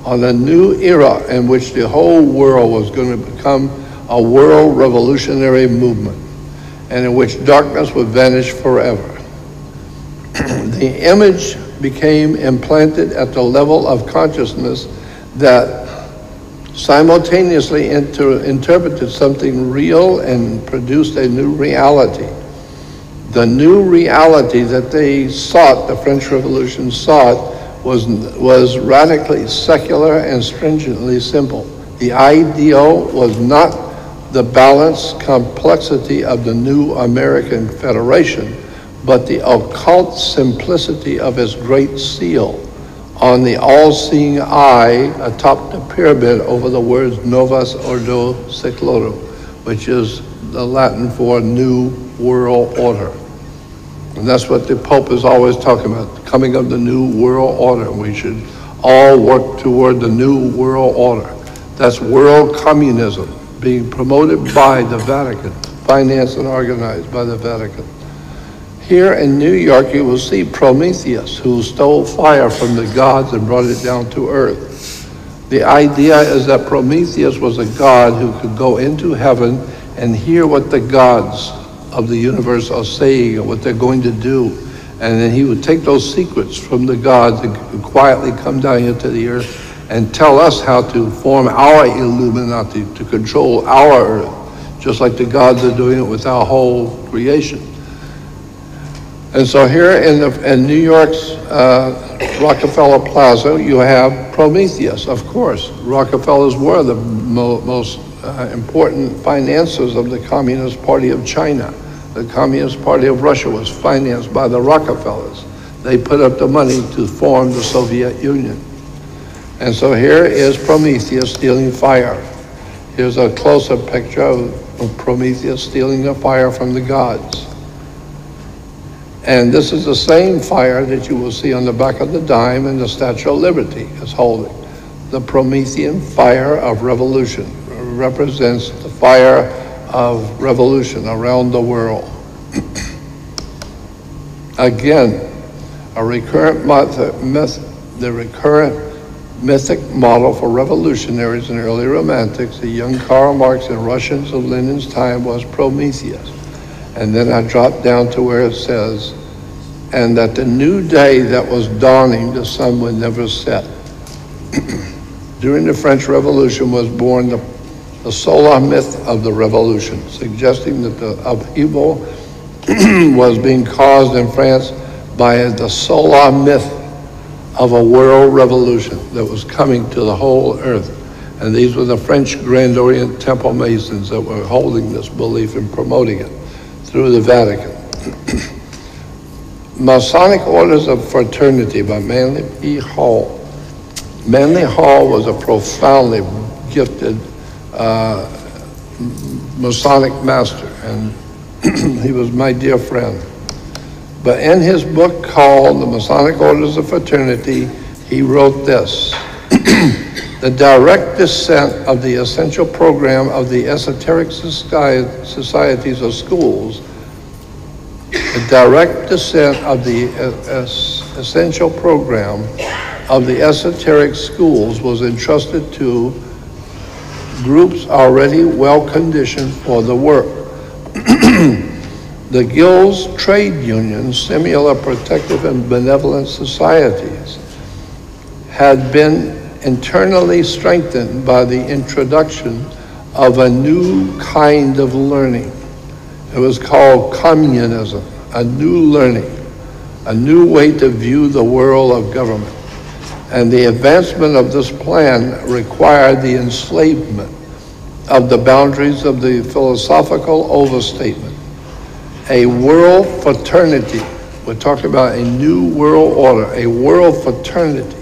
on a new era in which the whole world was going to become a world revolutionary movement, and in which darkness would vanish forever. The image became implanted at the level of consciousness that simultaneously interpreted something real and produced a new reality. The new reality that they sought, the French Revolution sought, was radically secular and stringently simple. The ideal was not the balanced complexity of the new American Federation, but the occult simplicity of its great seal on the all-seeing eye atop the pyramid over the words Novus Ordo Seclorum, which is the Latin for New World Order. And that's what the Pope is always talking about, the coming of the New World Order. We should all work toward the New World Order. That's world communism being promoted by the Vatican, financed and organized by the Vatican. Here in New York, you will see Prometheus, who stole fire from the gods and brought it down to earth. The idea is that Prometheus was a god who could go into heaven and hear what the gods of the universe are saying and what they're going to do. And then he would take those secrets from the gods and quietly come down here to the earth and tell us how to form our Illuminati, to control our earth, just like the gods are doing it with our whole creation. And so here in New York's Rockefeller Plaza, you have Prometheus, of course. Rockefellers were the most important financiers of the Communist Party of China. The Communist Party of Russia was financed by the Rockefellers. They put up the money to form the Soviet Union. And so here is Prometheus stealing fire. Here's a close-up picture of Prometheus stealing the fire from the gods. And this is the same fire that you will see on the back of the dime and the Statue of Liberty is holding. The Promethean fire of revolution represents the fire of revolution around the world. Again, the recurrent mythic model for revolutionaries and early romantics, the young Karl Marx and Russians of Lenin's time, was Prometheus. And then I dropped down to where it says, and that the new day that was dawning, the sun would never set. During the French Revolution was born the solar myth of the revolution, suggesting that the upheaval was being caused in France by the solar myth of a world revolution that was coming to the whole earth. And these were the French Grand Orient Temple Masons that were holding this belief and promoting it through the Vatican. Masonic Orders of Fraternity by Manly P. Hall. Manly Hall was a profoundly gifted Masonic master, and he was my dear friend. But in his book called The Masonic Orders of Fraternity, he wrote this: the direct descent of the essential program of the esoteric societies or schools, the direct descent of the essential program of the esoteric schools was entrusted to groups already well conditioned for the work. The guilds, trade unions, similar protective and benevolent societies had been internally strengthened by the introduction of a new kind of learning. It was called communism, a new learning, a new way to view the world of government. And the advancement of this plan required the enslavement of the boundaries of the philosophical overstatement. A world fraternity, we're talking about a new world order, a world fraternity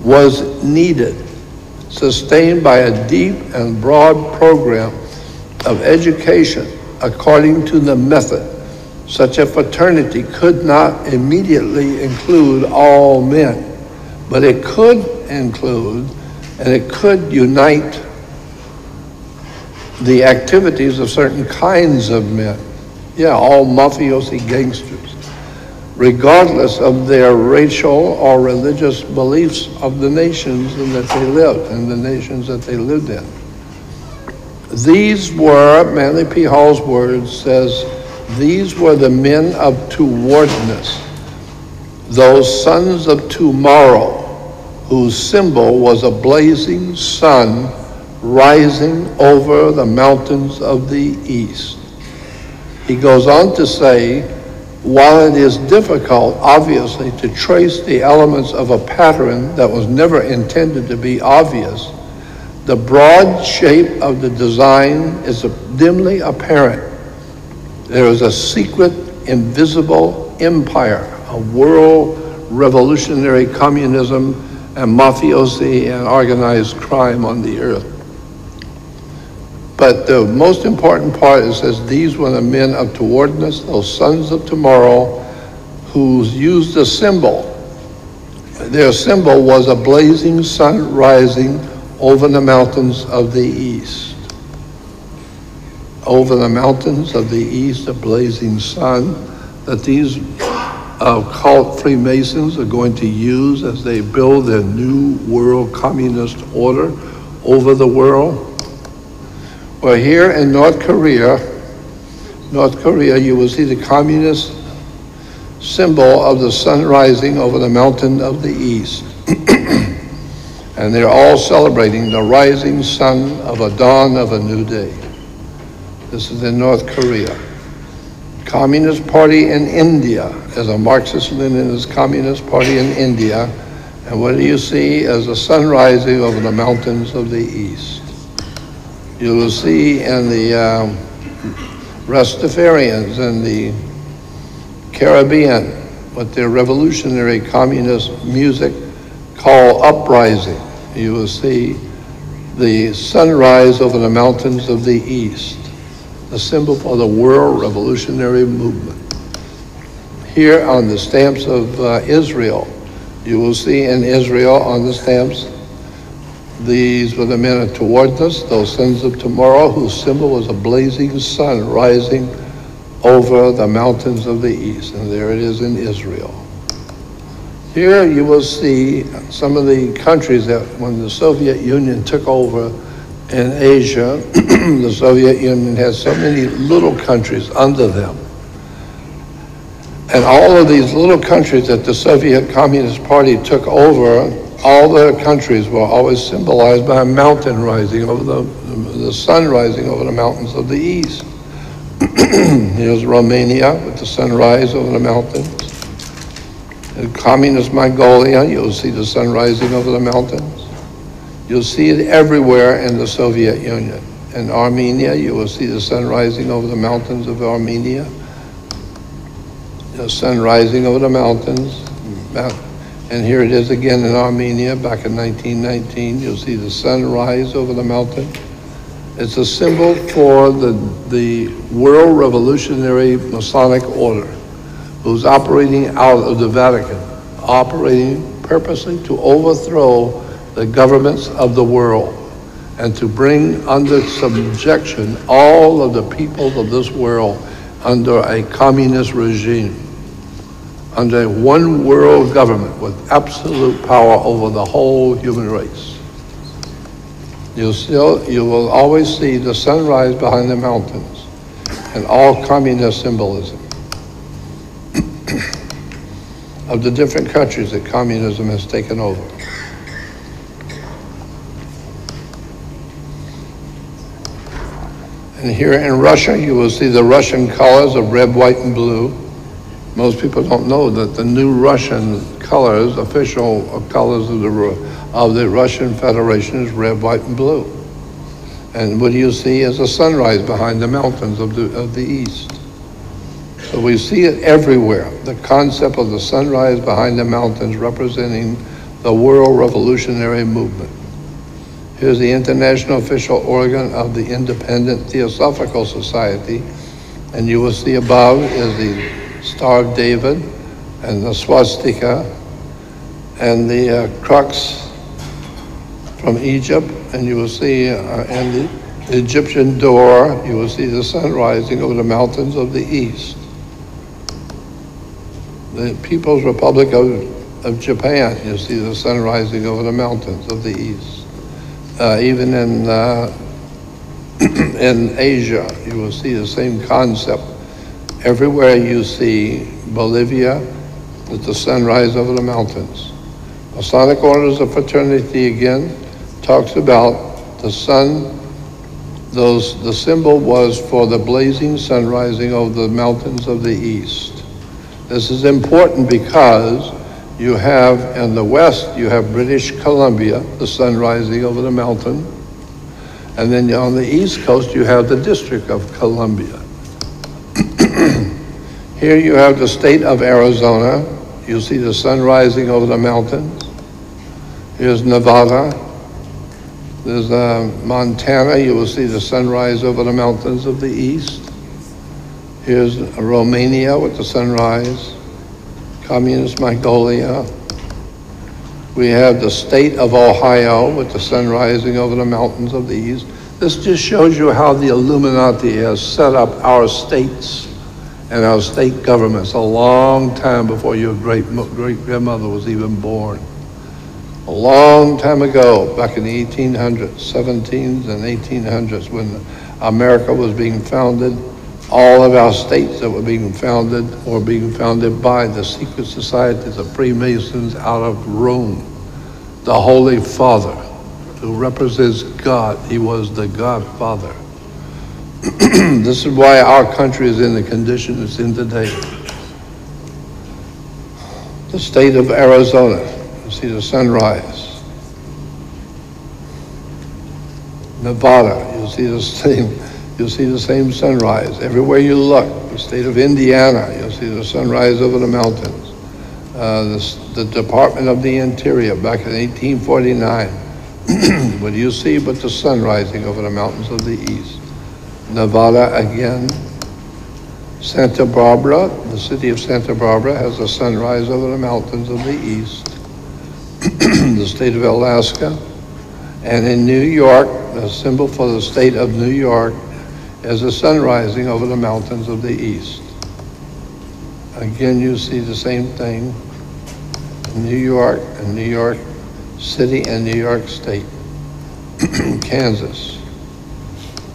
was needed, sustained by a deep and broad program of education according to the method. Such a fraternity could not immediately include all men, but it could include and it could unite the activities of certain kinds of men. Yeah, all mafiosi gangsters, regardless of their racial or religious beliefs of the nations in that they lived, and the nations that they lived in. These were, Manly P. Hall's words says, these were the men of towardness, those sons of tomorrow, whose symbol was a blazing sun rising over the mountains of the east. He goes on to say, while it is difficult, obviously, to trace the elements of a pattern that was never intended to be obvious, the broad shape of the design is dimly apparent. There is a secret, invisible empire, a world revolutionary communism and mafiosi and organized crime on the earth. But the most important part, it says, these were the men of towardness, those sons of tomorrow, who used a symbol. Their symbol was a blazing sun rising over the mountains of the east. Over the mountains of the east, a blazing sun that these cult Freemasons are going to use as they build their new world communist order over the world. Well, here in North Korea, you will see the communist symbol of the sun rising over the mountain of the east. And they're all celebrating the rising sun of a dawn of a new day. This is in North Korea. Communist Party in India is a Marxist-Leninist Communist Party in India. And what do you see as the sun rising over the mountains of the east? You will see in the Rastafarians in the Caribbean what their revolutionary communist music called uprising. You will see the sunrise over the mountains of the east, the symbol for the world revolutionary movement. Here on the stamps of Israel, you will see in Israel on the stamps, these were the men toward us, those sons of tomorrow, whose symbol was a blazing sun rising over the mountains of the east. And there it is in Israel. Here you will see some of the countries that when the Soviet Union took over in Asia, the Soviet Union had so many little countries under them. And all of these little countries that the Soviet Communist Party took over, all the countries were always symbolized by a mountain rising over the sun rising over the mountains of the east. Here's Romania with the sunrise over the mountains. In communist Mongolia, you'll see the sun rising over the mountains. You'll see it everywhere in the Soviet Union. In Armenia, you will see the sun rising over the mountains of Armenia. The sun rising over the mountains. And here it is again in Armenia, back in 1919. You'll see the sun rise over the mountain. It's a symbol for the world revolutionary Masonic order, who's operating out of the Vatican, operating purposely to overthrow the governments of the world and to bring under subjection all of the peoples of this world under a communist regime, under a one world government with absolute power over the whole human race. You will always see the sunrise behind the mountains and all communist symbolism of the different countries that communism has taken over. And here in Russia, you will see the Russian colors of red, white, and blue. Most people don't know that the new Russian colors, official colors of the Russian Federation is red, white, and blue. And what you see is a sunrise behind the mountains of the east. So we see it everywhere, the concept of the sunrise behind the mountains representing the world revolutionary movement. Here's the international official organ of the Independent Theosophical Society, and you will see above is the Star of David and the swastika and the crux from Egypt, and you will see and the Egyptian door, you will see the sun rising over the mountains of the east. The People's Republic of Japan, you see the sun rising over the mountains of the east. Even in Asia, you will see the same concept. Everywhere you see Bolivia, with the sunrise over the mountains. Masonic Orders of Fraternity again talks about the sun. The symbol was for the blazing sun rising over the mountains of the east. This is important because you have, in the west, you have British Columbia, the sun rising over the mountain. And then on the east coast, you have the District of Columbia. Here you have the state of Arizona. You see the sun rising over the mountains. Here's Nevada. There's Montana. You will see the sunrise over the mountains of the east. Here's Romania with the sunrise. Communist Mongolia. We have the state of Ohio with the sun rising over the mountains of the east. This just shows you how the Illuminati has set up our states and our state governments a long time before your great-grandmother was even born. A long time ago, back in the 1800s, 1700s and 1800s, when America was being founded, all of our states that were being founded by the secret societies of Freemasons out of Rome. The Holy Father, who represents God, he was the Godfather. This is why our country is in the condition it's in today. The state of Arizona, you see the sunrise. Nevada, you'll see the same sunrise. Everywhere you look, the state of Indiana, you'll see the sunrise over the mountains. The Department of the Interior, back in 1849, What do you see but the sun rising over the mountains of the east? Nevada again. Santa Barbara, the city of Santa Barbara, has a sunrise over the mountains of the east. The state of Alaska. And in New York, the symbol for the state of New York is a sun rising over the mountains of the east. Again, you see the same thing in New York and New York City and New York State, Kansas.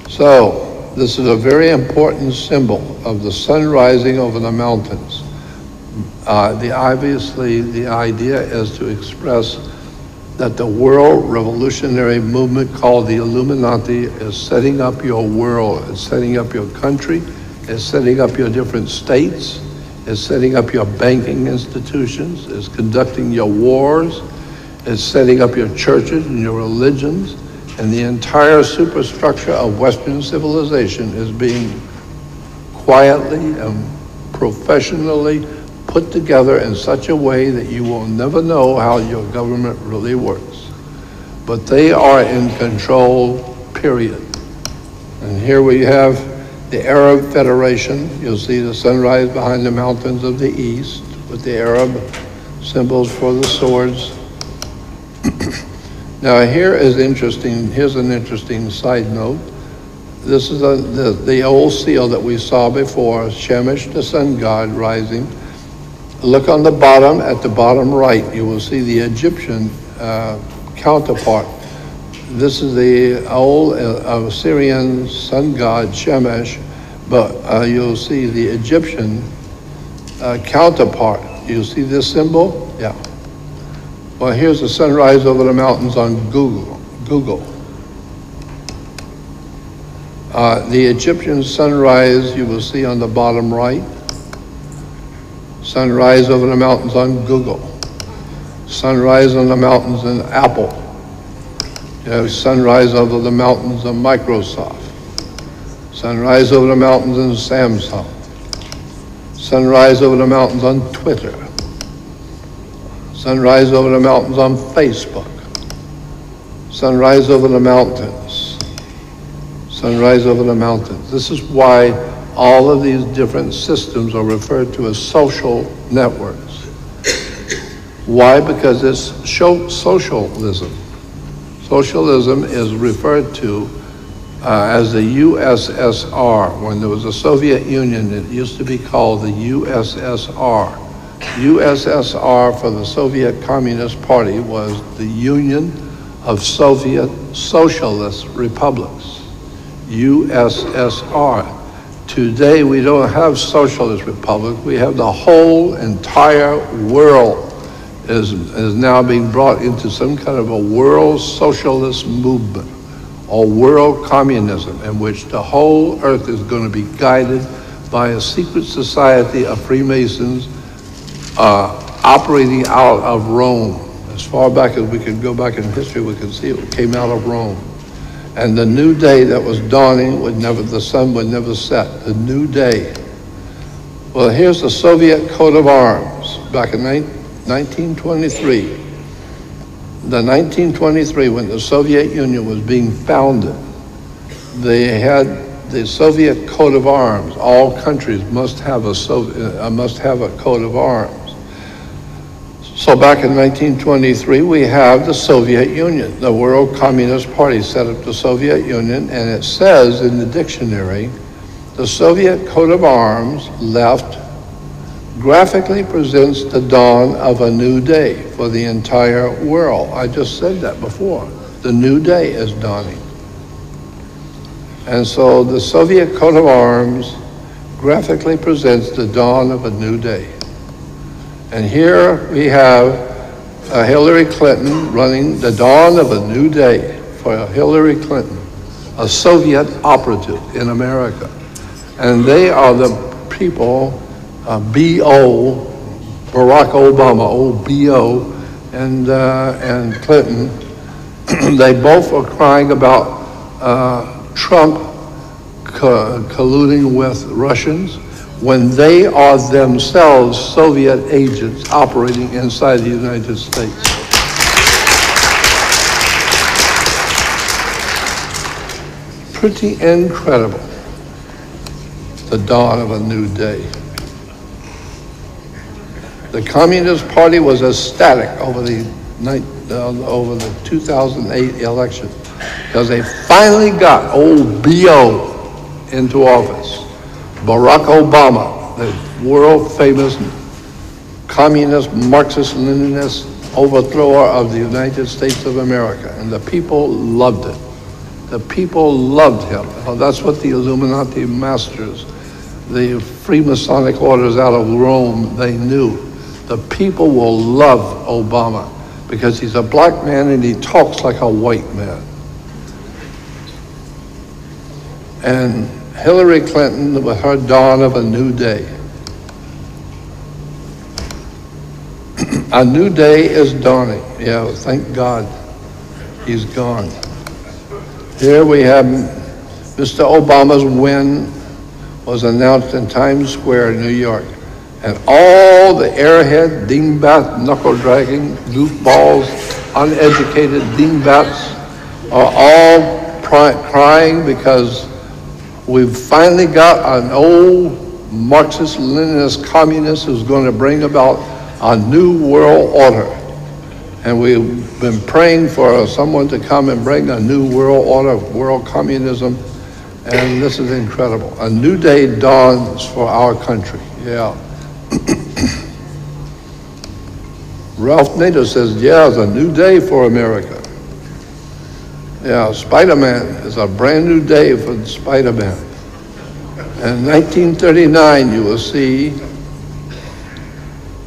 So, this is a very important symbol of the sun rising over the mountains. Obviously, the idea is to express that the world revolutionary movement called the Illuminati is setting up your world, is setting up your country, is setting up your different states, is setting up your banking institutions, is conducting your wars, is setting up your churches and your religions, and the entire superstructure of Western civilization is being quietly and professionally put together in such a way that you will never know how your government really works. But they are in control, period. And here we have the Arab Federation. You'll see the sunrise behind the mountains of the east with the Arab symbols for the swords. Now here is interesting, here's an interesting side note. This is the old seal that we saw before, Shemesh, the sun god, rising. Look on the bottom, at the bottom right, you will see the Egyptian counterpart. This is the old Assyrian sun god, Shemesh, but you'll see the Egyptian counterpart. You see this symbol? Yeah. Well, here's the sunrise over the mountains on Google. The Egyptian sunrise you will see on the bottom right. Sunrise over the mountains on Google. Sunrise on the mountains in Apple. You have sunrise over the mountains of Microsoft. Sunrise over the mountains in Samsung. Sunrise over the mountains on Twitter. Sunrise over the mountains on Facebook. Sunrise over the mountains. Sunrise over the mountains. This is why all of these different systems are referred to as social networks. Why? Because it's socialism. Socialism is referred to as the USSR. When there was a Soviet Union, it used to be called the USSR. USSR for the Soviet Communist Party was the Union of Soviet Socialist Republics, USSR. Today we don't have socialist republics, we have the whole entire world is now being brought into some kind of a world socialist movement or world communism in which the whole earth is going to be guided by a secret society of Freemasons operating out of Rome. As far back as we can go back in history, we can see it came out of Rome. And the new day that was dawning the sun would never set, the new day. Well, here's the Soviet coat of arms back in 1923. The 1923, when the Soviet Union was being founded, they had the Soviet coat of arms. All countries must have a coat of arms. So back in 1923, we have the Soviet Union. The World Communist Party set up the Soviet Union, and it says in the dictionary, the Soviet coat of arms, left, graphically presents the dawn of a new day for the entire world. I just said that before. The new day is dawning. And so the Soviet coat of arms graphically presents the dawn of a new day. And here we have Hillary Clinton running the dawn of a new day for Hillary Clinton, a Soviet operative in America. And they are the people, B.O., Barack Obama, old B.O., and Clinton. They both are crying about Trump colluding with Russians, when they are themselves Soviet agents operating inside the United States. pretty incredible, the dawn of a new day. The Communist Party was ecstatic over the 2008 election because they finally got old B.O. into office. Barack Obama, the world famous communist, Marxist-Leninist overthrower of the United States of America. And the people loved it. The people loved him. Well, that's what the Illuminati masters, the Freemasonic orders out of Rome, they knew. The people will love Obama because he's a black man and he talks like a white man. And Hillary Clinton with her dawn of a new day. A new day is dawning. Yeah, thank God he's gone. Here we have Mr. Obama's win was announced in Times Square, New York. And all the airhead, dingbat, knuckle-dragging, goofballs, uneducated dingbats are all crying because we've finally got an old Marxist-Leninist communist who's going to bring about a new world order. And we've been praying for someone to come and bring a new world order, world communism, and this is incredible. A new day dawns for our country, yeah. Ralph Nader says, yeah, it's a new day for America. Yeah, Spider-Man is a brand new day for Spider-Man. And 1939, you will see,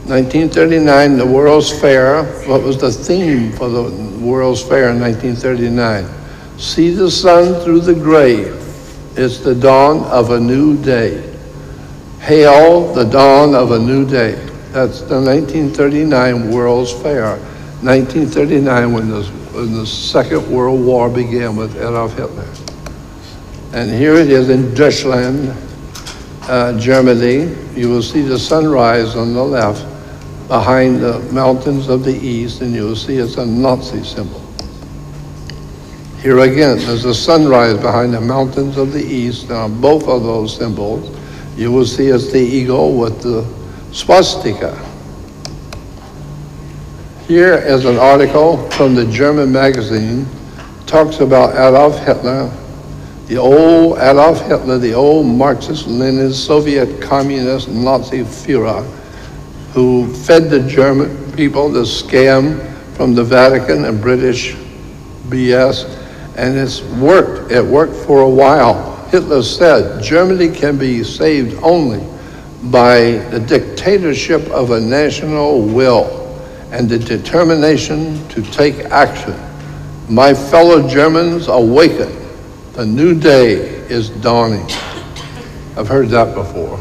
1939, the World's Fair. What was the theme for the World's Fair in 1939? See the sun through the grave. It's the dawn of a new day. Hail the dawn of a new day. That's the 1939 World's Fair. 1939 when the Second World War began with Adolf Hitler. And here it is in Deutschland, Germany. You will see the sunrise on the left behind the mountains of the east, and you will see it's a Nazi symbol. Here again, there's a sunrise behind the mountains of the east, and on both of those symbols, you will see it's the eagle with the swastika. Here is an article from the German magazine, talks about Adolf Hitler, the old Adolf Hitler, the old Marxist-Leninist Soviet communist Nazi Führer, who fed the German people the scam from the Vatican and British BS, and it's worked. It worked for a while. Hitler said Germany can be saved only by the dictatorship of a national will and the determination to take action. My fellow Germans, awaken. A new day is dawning. I've heard that before.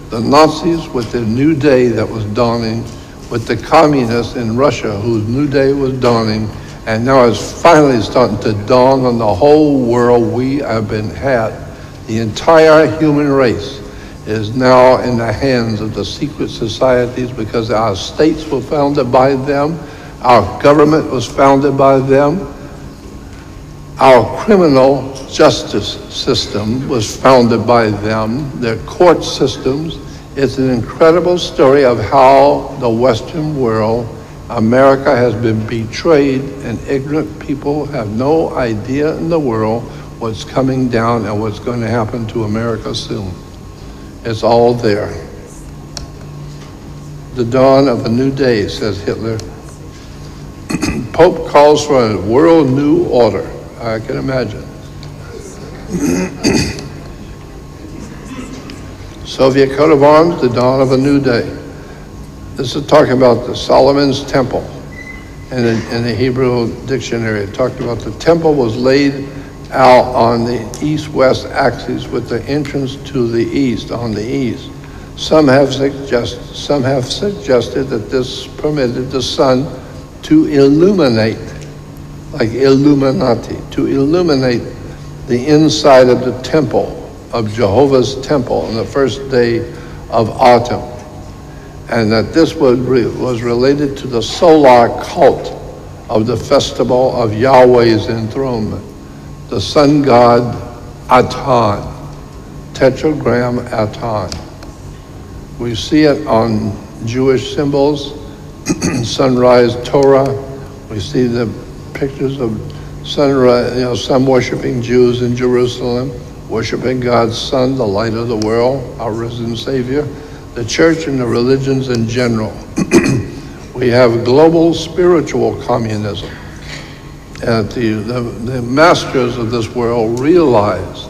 The Nazis with the new day that was dawning, with the communists in Russia whose new day was dawning, and now it's finally starting to dawn on the whole world. We have been had. The entire human race is now in the hands of the secret societies because our states were founded by them, our government was founded by them, our criminal justice system was founded by them, their court systems. It's an incredible story of how the Western world, America, has been betrayed, and ignorant people have no idea in the world what's coming down and what's going to happen to America soon. It's all there. The dawn of a new day, says Hitler. Pope calls for a world new order. I can imagine. Soviet coat of arms, the dawn of a new day. This is talking about the Solomon's Temple. In the Hebrew dictionary, it talked about the temple was laid out on the east-west axis with the entrance to the east, on the east. Some have suggested that this permitted the sun to illuminate, like Illuminati, to illuminate the inside of the temple, of Jehovah's temple on the first day of autumn. And that this was related to the solar cult of the festival of Yahweh's enthronement. the sun god Aton, tetragram Aton. We see it on Jewish symbols, sunrise Torah. We see the pictures of sunrise, sun worshiping Jews in Jerusalem, worshiping God's Son, the light of the world, our risen Savior, the church and the religions in general. We have global spiritual communism. And the masters of this world realized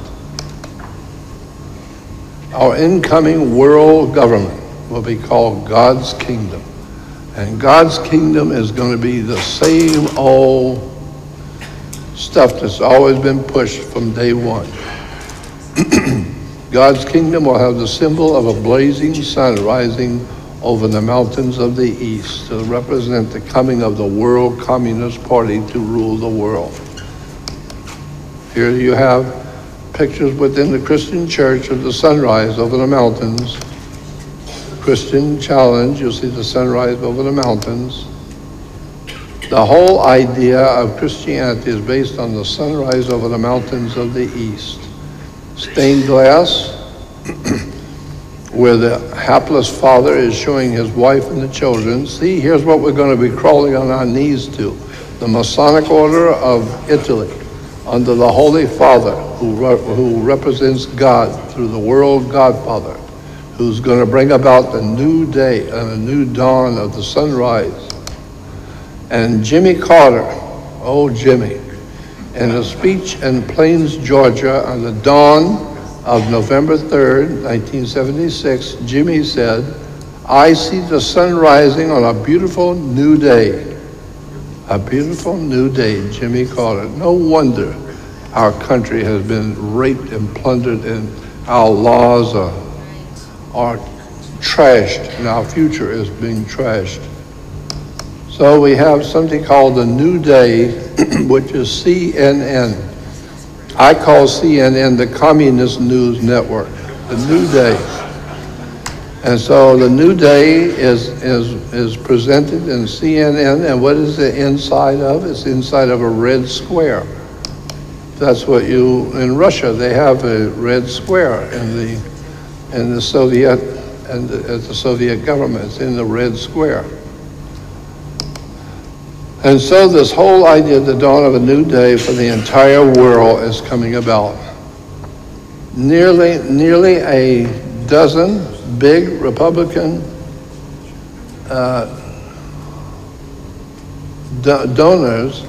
our incoming world government will be called God's kingdom. And God's kingdom is going to be the same old stuff that's always been pushed from day one. God's kingdom will have the symbol of a blazing sun rising over the mountains of the east to represent the coming of the World Communist Party to rule the world. Here you have pictures within the Christian church of the sunrise over the mountains. Christian challenge, you'll see the sunrise over the mountains. The whole idea of Christianity is based on the sunrise over the mountains of the east. Stained glass, where the hapless father is showing his wife and the children, see, here's what we're going to be crawling on our knees to. The Masonic Order of Italy, under the Holy Father, who represents God through the world Godfather, who's going to bring about the new day and a new dawn of the sunrise. And Jimmy Carter, oh Jimmy, in a speech in Plains, Georgia on the dawn of November 3rd, 1976, Jimmy said, "I see the sun rising on a beautiful new day." A beautiful new day, Jimmy Carter. No wonder our country has been raped and plundered and our laws are trashed and our future is being trashed. So we have something called the New Day, which is CNN. I call CNN the Communist News Network, the New Day. And so the New Day is presented in CNN, and what is the inside of? It's inside of a red square. That's what in Russia, they have a red square in the Soviet, and the Soviet government, it's in the red square. And so this whole idea of the dawn of a new day for the entire world is coming about. Nearly a dozen big Republican donors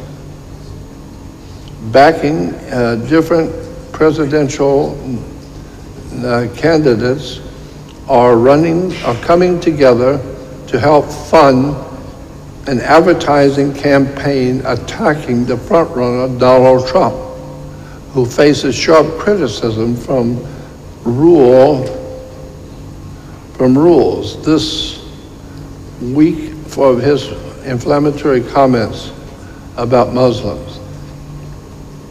backing different presidential candidates are coming together to help fund an advertising campaign attacking the frontrunner, Donald Trump, who faces sharp criticism from rules this week for his inflammatory comments about Muslims.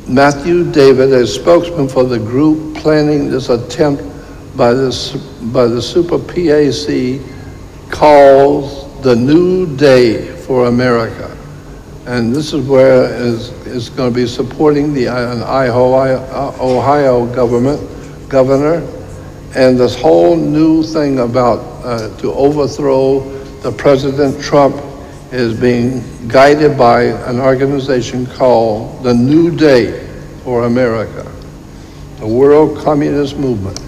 Matthew David, a spokesman for the group planning this attempt by the Super PAC, calls the New Day for America. And this is where it's going to be supporting the Ohio governor, and this whole new thing about to overthrow the President Trump is being guided by an organization called the New Day for America, the World Communist Movement.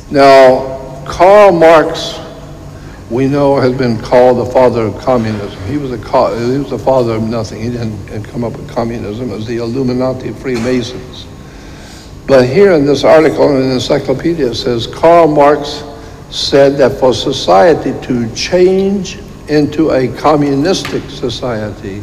Now, Karl Marx, we know, has been called the father of communism. He was the father of nothing. He didn't come up with communism. It was the Illuminati, Freemasons. But here in this article in the encyclopedia, it says Karl Marx said that for society to change into a communistic society,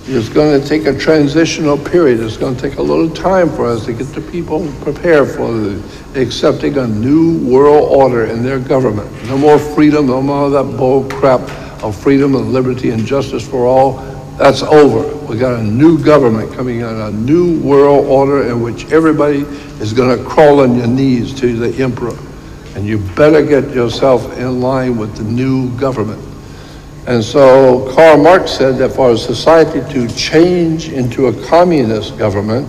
it's going to take a transitional period. It's going to take a little time for us to get the people prepared for accepting a new world order in their government. No more freedom, no more of that bull crap of freedom and liberty and justice for all. That's over. We got a new government coming in, a new world order in which everybody is going to crawl on your knees to the emperor. And you better get yourself in line with the new government. And so Karl Marx said that for a society to change into a communist government,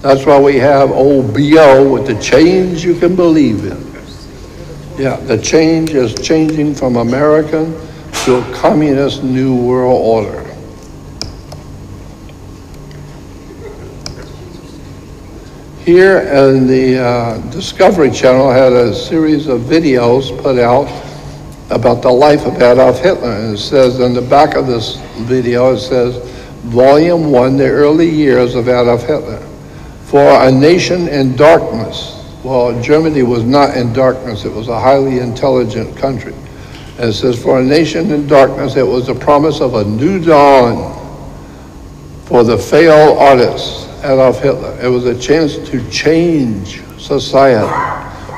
That's why we have old B.O. with the change you can believe in. Yeah, the change is changing from American to a communist new world order. Here in the Discovery Channel had a series of videos put out about the life of Adolf Hitler. And it says on the back of this video, it says, Volume 1, the early years of Adolf Hitler. For a nation in darkness. Well, Germany was not in darkness. It was a highly intelligent country. And it says, for a nation in darkness, it was the promise of a new dawn for the failed artist, Adolf Hitler. It was a chance to change society.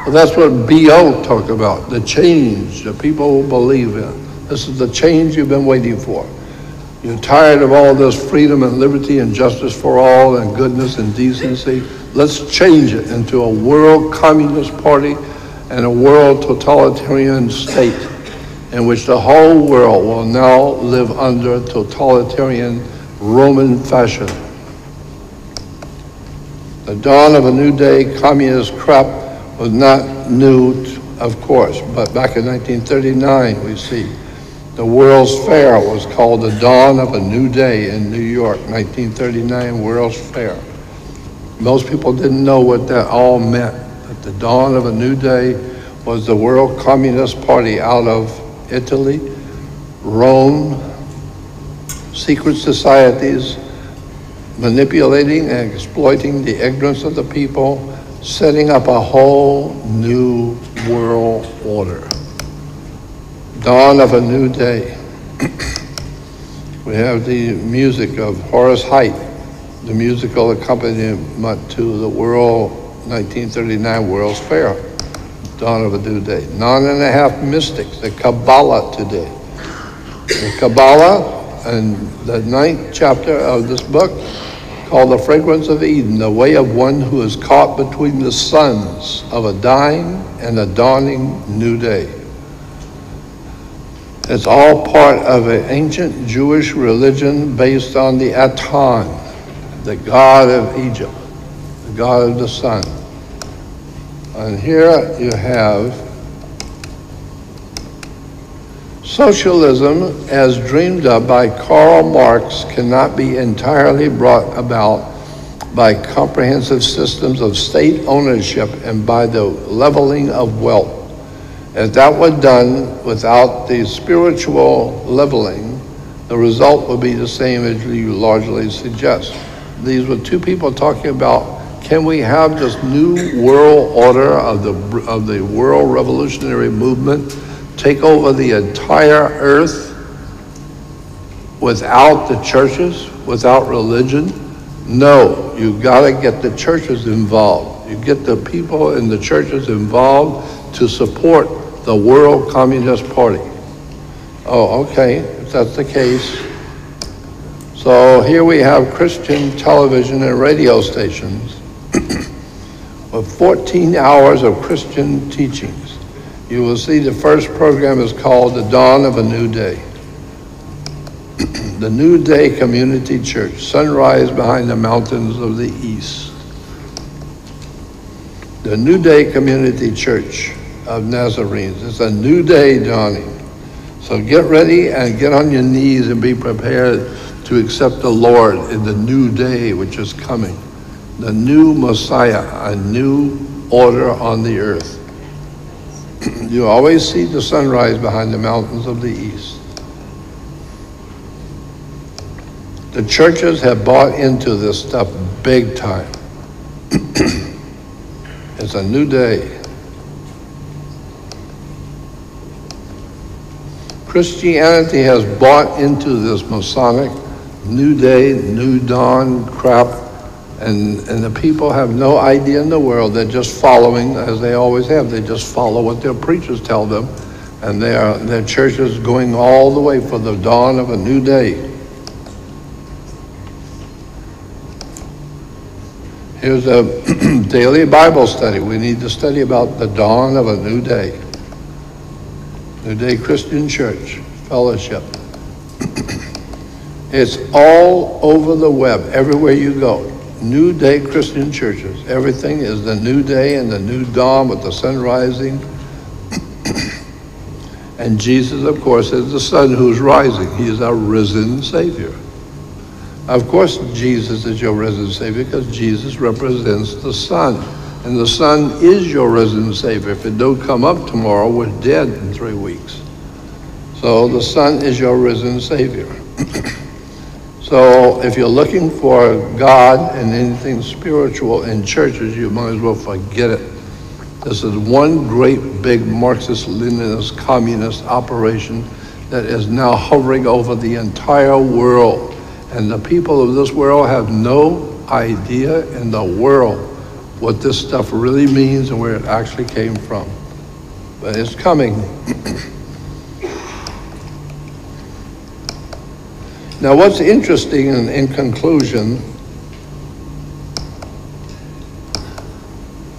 Well, that's what B.O. talked about, the change that people will believe in. This is the change you've been waiting for. You're tired of all this freedom and liberty and justice for all and goodness and decency. Let's change it into a world communist party and a world totalitarian state in which the whole world will now live under totalitarian Roman fashion. The dawn of a new day, communist crap was not new, of course, but back in 1939, we see the World's Fair was called the dawn of a new day in New York, 1939 World's Fair. Most people didn't know what that all meant, that the dawn of a new day was the World Communist Party out of Italy, Rome, secret societies, manipulating and exploiting the ignorance of the people, setting up a whole new world order. Dawn of a new day. We have the music of Horace Heidt, the musical accompaniment to the World 1939 World's Fair. Dawn of a new day. 9.5 mystics, the Kabbalah today. The Kabbalah, and the 9th chapter of this book, called The Fragrance of Eden, the way of one who is caught between the suns of a dying and a dawning new day. It's all part of an ancient Jewish religion based on the Aton, the god of Egypt, the god of the sun. And here you have socialism as dreamed of by Karl Marx cannot be entirely brought about by comprehensive systems of state ownership and by the leveling of wealth. If that were done without the spiritual leveling, the result would be the same as you largely suggest. These were two people talking about, can we have this new world order of the world revolutionary movement take over the entire earth without the churches, without religion? No, you gotta get the churches involved. You get the people in the churches involved to support the World Communist Party. Oh, okay, if that's the case. So here we have Christian television and radio stations with 14 hours of Christian teachings. You will see the first program is called The Dawn of a New Day. The New Day Community Church, sunrise behind the mountains of the east. The New Day Community Church of Nazarenes. It's a new day dawning. So get ready and get on your knees and be prepared to accept the Lord in the new day which is coming. The new Messiah, a new order on the earth. You always see the sunrise behind the mountains of the east. The churches have bought into this stuff big time. It's a new day. Christianity has bought into this Masonic new day, new dawn crap, and the people have no idea in the world. They're just following, as they always have. They just follow what their preachers tell them, and their church is going all the way for the dawn of a new day. Here's a daily Bible study. We need to study about the dawn of a new day. New Day Christian Church Fellowship. It's all over the web, everywhere you go. New Day Christian churches. Everything is the new day and the new dawn with the sun rising. And Jesus, of course, is the sun who's rising. He is our risen Savior. Of course, Jesus is your risen Savior because Jesus represents the sun. And the sun is your risen Savior. If it don't come up tomorrow, we're dead in 3 weeks. So the sun is your risen Savior. So if you're looking for God and anything spiritual in churches, you might as well forget it. This is one great big Marxist-Leninist communist operation that is now hovering over the entire world. And the people of this world have no idea in the world what this stuff really means and where it actually came from. But it's coming. Now, what's interesting in conclusion,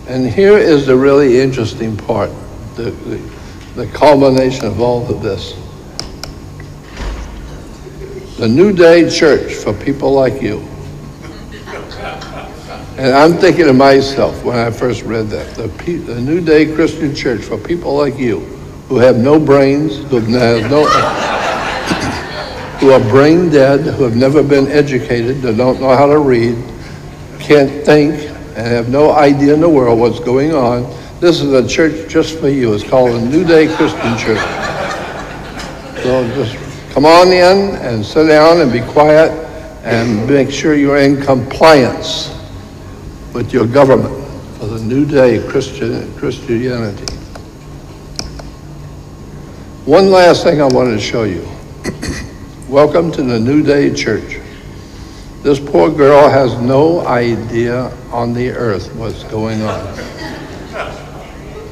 and here is the really interesting part, the culmination of all of this. The New Day Church for people like you. And I'm thinking to myself when I first read that, the New Day Christian Church for people like you, who have no brains, who are brain dead, who have never been educated, who don't know how to read, can't think, and have no idea in the world what's going on. This is a church just for you. It's called the New Day Christian Church. So just come on in and sit down and be quiet and make sure you're in compliance with your government for the New Day Christianity. One last thing I wanted to show you. Welcome to the New Day Church. This poor girl has no idea on the earth what's going on.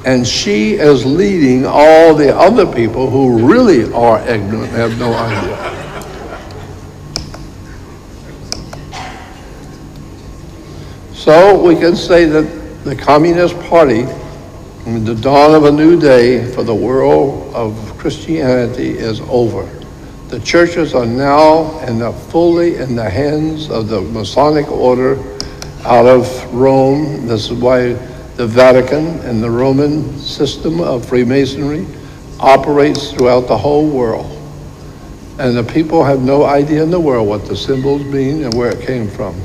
And she is leading all the other people who really are ignorant and have no idea. So we can say that the Communist Party, the dawn of a new day for the world of Christianity, is over. The churches are now fully in the hands of the Masonic order out of Rome. This is why the Vatican and the Roman system of Freemasonry operates throughout the whole world. And the people have no idea in the world what the symbols mean and where it came from.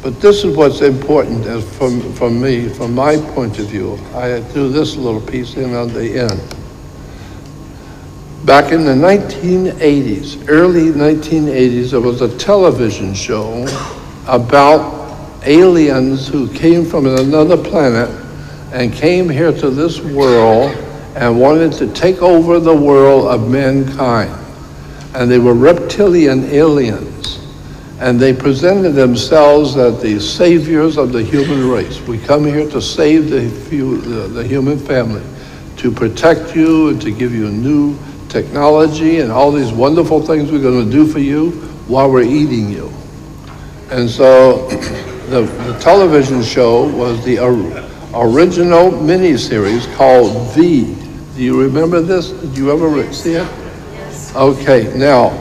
But this is what's important as from me, from my point of view. I do this little piece in on the end. Back in the 1980s, early 1980s, there was a television show about aliens who came from another planet and came here to this world and wanted to take over the world of mankind. And they were reptilian aliens. And they presented themselves as the saviors of the human race. We come here to save the human family, to protect you and to give you new technology and all these wonderful things we're going to do for you while we're eating you. And so the television show was the original miniseries called V. Do you remember this? Did you ever see it? Yes. Okay, now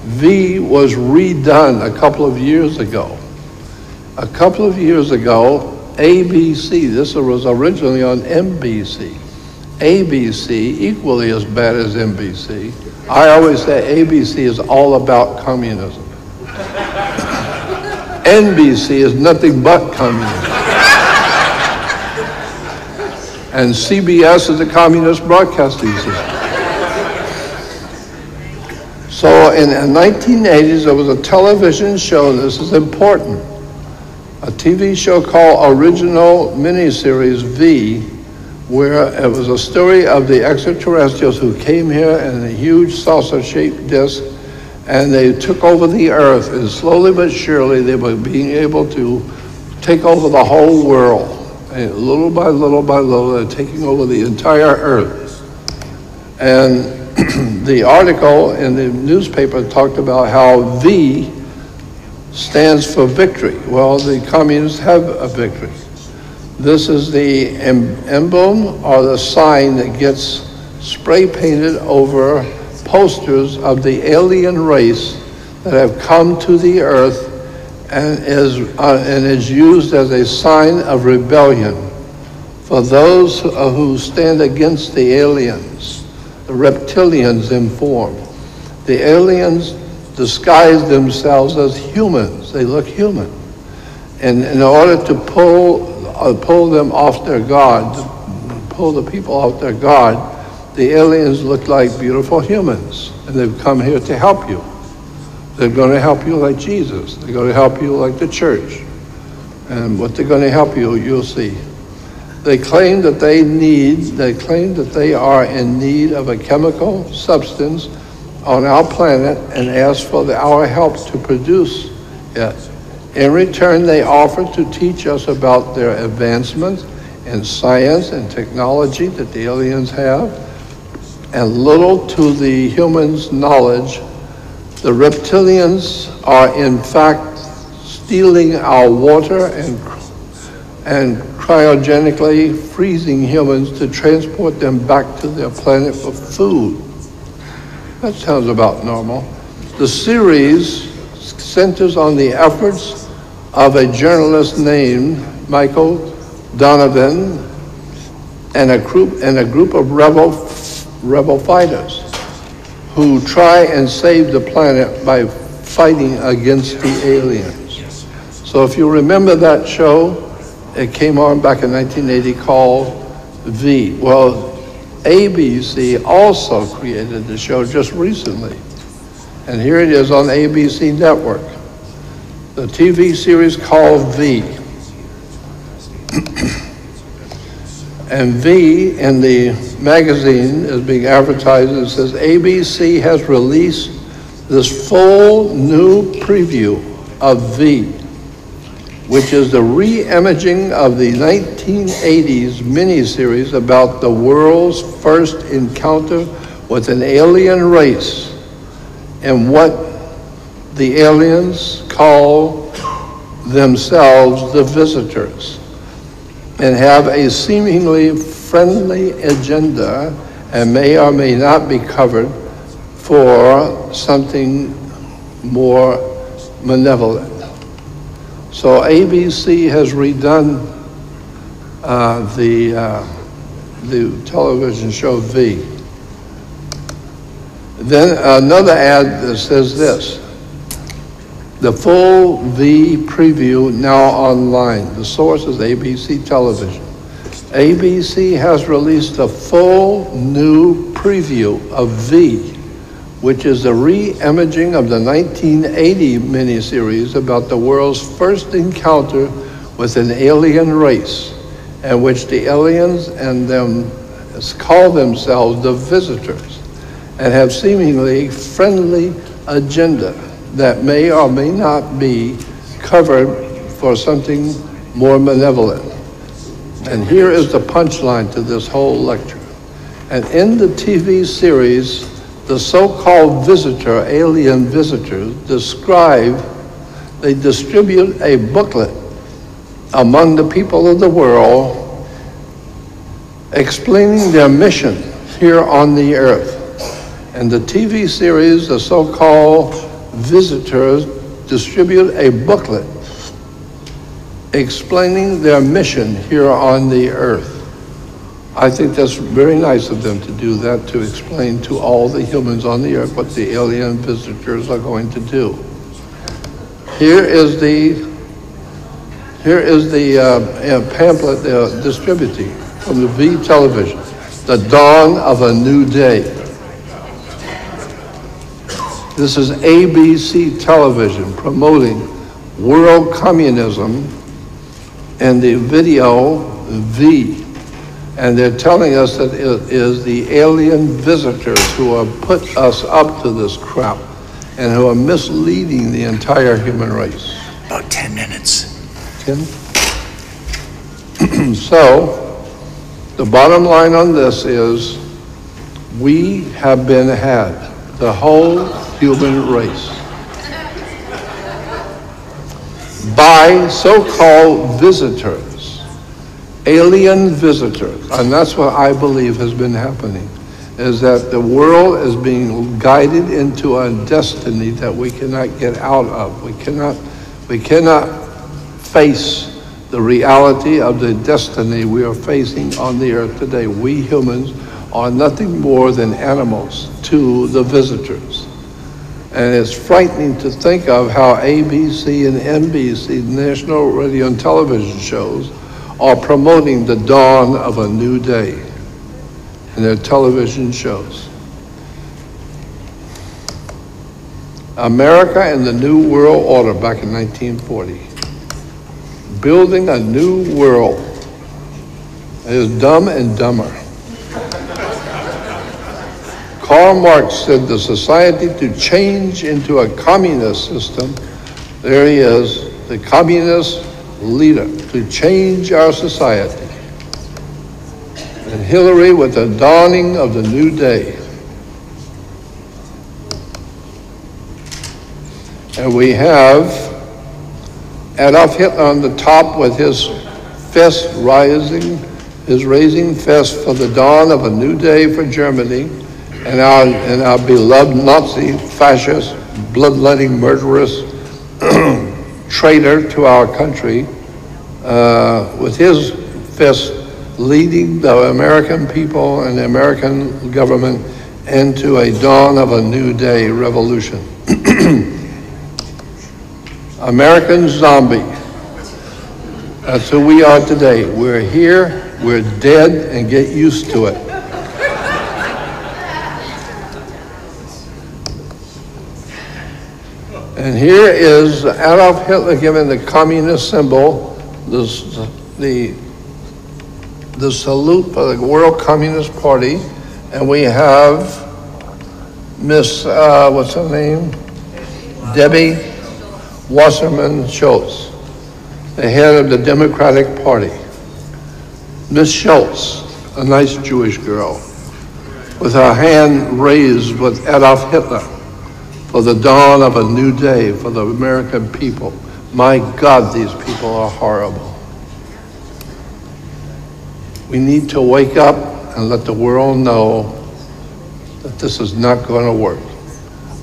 V was redone a couple of years ago. A couple of years ago, ABC, this was originally on NBC. ABC, equally as bad as NBC. I always say ABC is all about communism. NBC is nothing but communism. And CBS is a communist broadcasting system. So in the 1980s, there was a television show, and this is important, a TV show called Original Miniseries V, where it was a story of the extraterrestrials who came here in a huge saucer-shaped disc, and they took over the earth, and slowly but surely they were being able to take over the whole world. And little by little by little, they're taking over the entire earth. And the article in the newspaper talked about how V stands for victory. Well, the communists have a victory. This is the emblem or the sign that gets spray painted over posters of the alien race that have come to the earth and is used as a sign of rebellion for those who stand against the aliens, the reptilians in form. The aliens disguise themselves as humans. They look human. And in order to pull them off their guard, pull the people off their guard, the aliens look like beautiful humans, and they've come here to help you. They're going to help you like Jesus. They're going to help you like the church. And what they're going to help you, you'll see. They claim that they are in need of a chemical substance on our planet and ask for our help to produce it. In return, they offer to teach us about their advancements in science and technology that the aliens have, and little to the humans' knowledge. The reptilians are in fact stealing our water and cryogenically freezing humans to transport them back to their planet for food. That sounds about normal. The series centers on the efforts of a journalist named Michael Donovan and a group of rebel fighters who try and save the planet by fighting against the aliens. So if you remember that show, it came on back in 1980 called V. Well, ABC also created the show just recently. And here it is on ABC Network. The TV series called V. And V in the magazine is being advertised. It says ABC has released this full new preview of V, which is the re-imaging of the 1980s miniseries about the world's first encounter with an alien race and what the aliens call themselves the visitors, and have a seemingly friendly agenda and may or may not be covered for something more malevolent. So ABC has redone the television show V. Then another ad that says this: the full V preview now online. The source is ABC Television. ABC has released a full new preview of V, which is a re-imaging of the 1980 miniseries about the world's first encounter with an alien race, in which the aliens and them call themselves the visitors and have seemingly friendly agenda that may or may not be covered for something more malevolent. And here is the punchline to this whole lecture. And in the TV series, the so-called alien visitors, they distribute a booklet among the people of the world explaining their mission here on the earth. And the TV series, the so-called visitors distribute a booklet explaining their mission here on the earth. I think that's very nice of them to do that, to explain to all the humans on the earth what the alien visitors are going to do. Here is the pamphlet they're distributing from the V television, The Dawn of a New Day. This is ABC Television promoting world communism and the video V. And they're telling us that it is the alien visitors who have put us up to this crap and who are misleading the entire human race. About 10 minutes. 10? So, the bottom line on this is we have been had, the whole human race, by so-called visitors, alien visitors. And that's what I believe has been happening, is that the world is being guided into a destiny that we cannot get out of. We cannot face the reality of the destiny we are facing on the earth today. We humans are nothing more than animals to the visitors. And it's frightening to think of how ABC and NBC, national radio and television shows, are promoting the dawn of a new day in their television shows. America and the New World Order back in 1940. Building a new world. It is dumb and dumber. Karl Marx said the society to change into a communist system. There he is, the communist leader, to change our society. And Hillary with the dawning of the new day. And we have Adolf Hitler on the top with his fist rising, his raising fist for the dawn of a new day for Germany, and our beloved Nazi, fascist, bloodletting, murderous traitor to our country, with his fist leading the American people and the American government into a dawn of a new day revolution. American zombie. That's who we are today. We're here, we're dead, and get used to it. And here is Adolf Hitler giving the communist symbol, the salute for the World Communist Party, and we have Miss, what's her name? Debbie Wasserman Schultz, the head of the Democratic Party. Miss Schultz, a nice Jewish girl, with her hand raised with Adolf Hitler for the dawn of a new day for the American people. My God, these people are horrible. We need to wake up and let the world know that this is not going to work.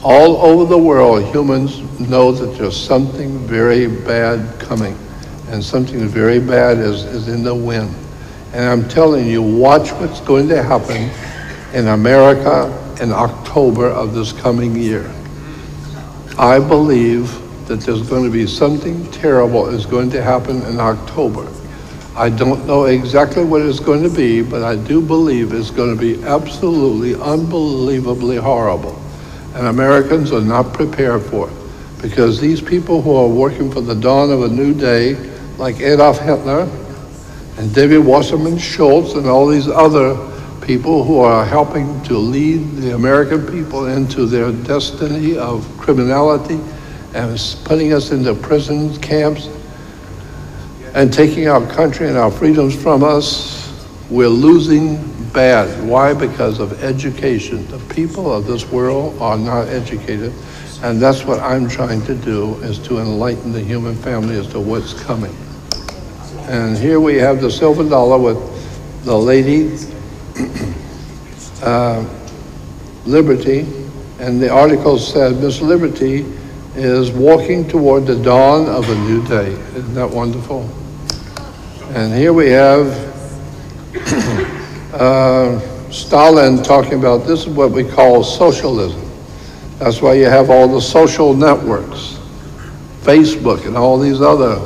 All over the world, humans know that there's something very bad coming, and something very bad is in the wind. And I'm telling you, watch what's going to happen in America in October of this coming year. I believe that there's going to be something terrible is going to happen in October. I don't know exactly what it's going to be, but I do believe it's going to be absolutely, unbelievably horrible. And Americans are not prepared for it, because these people who are working for the dawn of a new day, like Adolf Hitler and David Wasserman Schultz and all these other people who are helping to lead the American people into their destiny of criminality and putting us into prison camps and taking our country and our freedoms from us, we're losing bad. Why? Because of education. The people of this world are not educated, and that's what I'm trying to do, is to enlighten the human family as to what's coming. And here we have the silver dollar with the lady, Liberty, and the article said Miss Liberty is walking toward the dawn of a new day. Isn't that wonderful? And here we have Stalin talking about, this is what we call socialism. That's why you have all the social networks, Facebook and all these other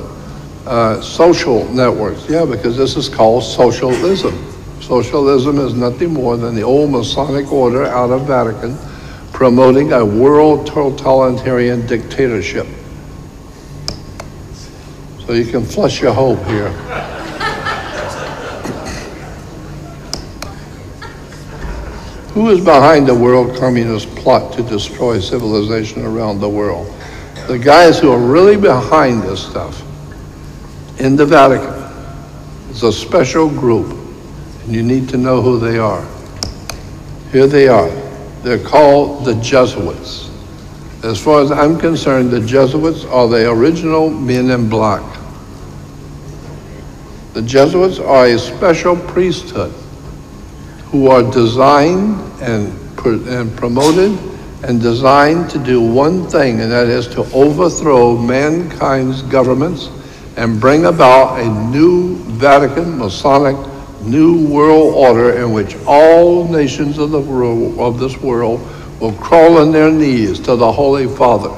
social networks. Yeah, because this is called socialism. Socialism is nothing more than the old Masonic order out of Vatican promoting a world totalitarian dictatorship. So you can flush your hope here. Who is behind the world communist plot to destroy civilization around the world? The guys who are really behind this stuff in the Vatican is a special group, and you need to know who they are. Here they are. They're called the Jesuits. As far as I'm concerned, the Jesuits are the original men in black. The Jesuits are a special priesthood who are designed and promoted and designed to do one thing, and that is to overthrow mankind's governments and bring about a new Vatican, Masonic, new world order in which all nations of this world will crawl on their knees to the Holy Father,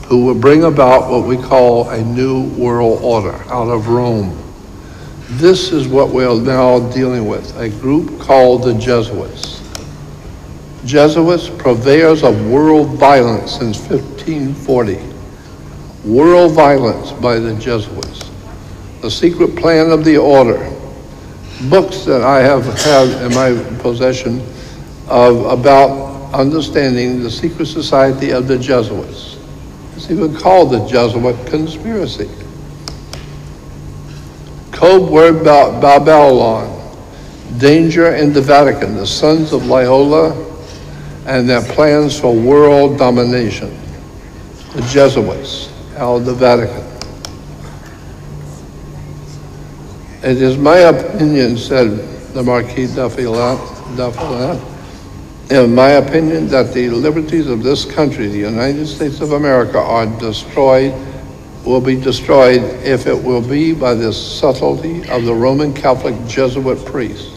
who will bring about what we call a new world order out of Rome. This is what we are now dealing with, a group called the Jesuits. Jesuits, purveyors of world violence since 1540. World violence by the Jesuits. The secret plan of the order. Books that I have had in my possession about understanding the secret society of the Jesuits. It's even called the Jesuit conspiracy. Code word Babylon, danger in the Vatican, the sons of Loyola, and their plans for world domination. The Jesuits out of the Vatican. It is my opinion, said the Marquis d'Affilat, in my opinion, that the liberties of this country, the United States of America, will be destroyed if it will be by the subtlety of the Roman Catholic Jesuit priests.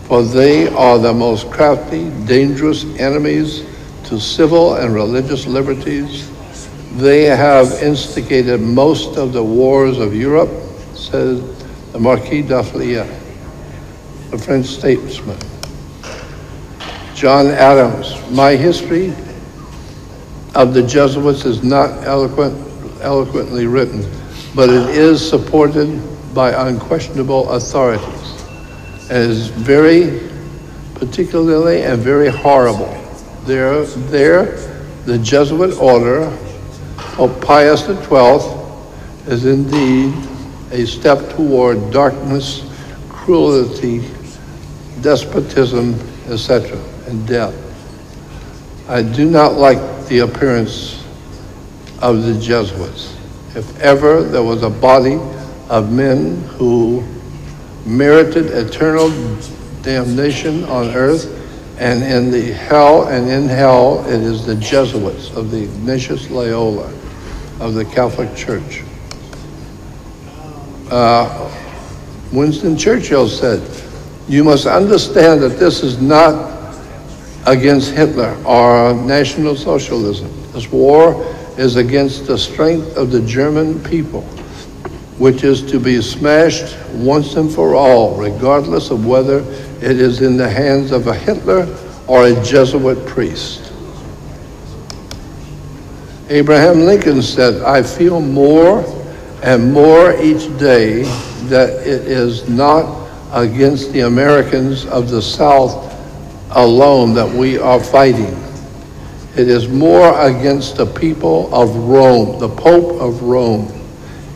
For they are the most crafty, dangerous enemies to civil and religious liberties. They have instigated most of the wars of Europe, says the Marquis d'Affilat, a French statesman. John Adams, my history of the Jesuits is not eloquently written, but it is supported by unquestionable authorities. It is very particularly and very horrible. There, the Jesuit order of Pius XII is indeed a step toward darkness, cruelty, despotism, etc., and death. I do not like the appearance of the Jesuits. If ever there was a body of men who merited eternal damnation on earth and in hell, it is the Jesuits of the Ignatius Loyola of the Catholic Church. Winston Churchill said, "You must understand that this is not against Hitler or National Socialism. This war is against the strength of the German people, which is to be smashed once and for all, regardless of whether it is in the hands of a Hitler or a Jesuit priest." Abraham Lincoln said, "I feel more and more each day that it is not against the Americans of the South alone that we are fighting. It is more against the people of Rome, the Pope of Rome,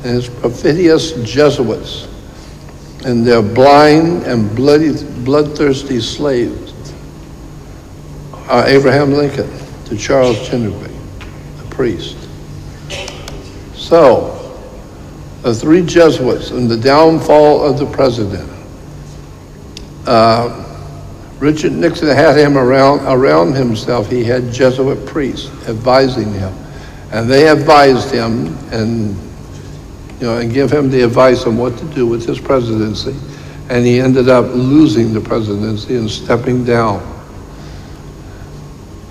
and his perfidious Jesuits, and their blind and bloodthirsty slaves." Abraham Lincoln to Charles Chinnerby, the priest. So, the three Jesuits and the downfall of the president. Richard Nixon had him around himself. He had Jesuit priests advising him, and they advised him and give him the advice on what to do with his presidency, and he ended up losing the presidency and stepping down.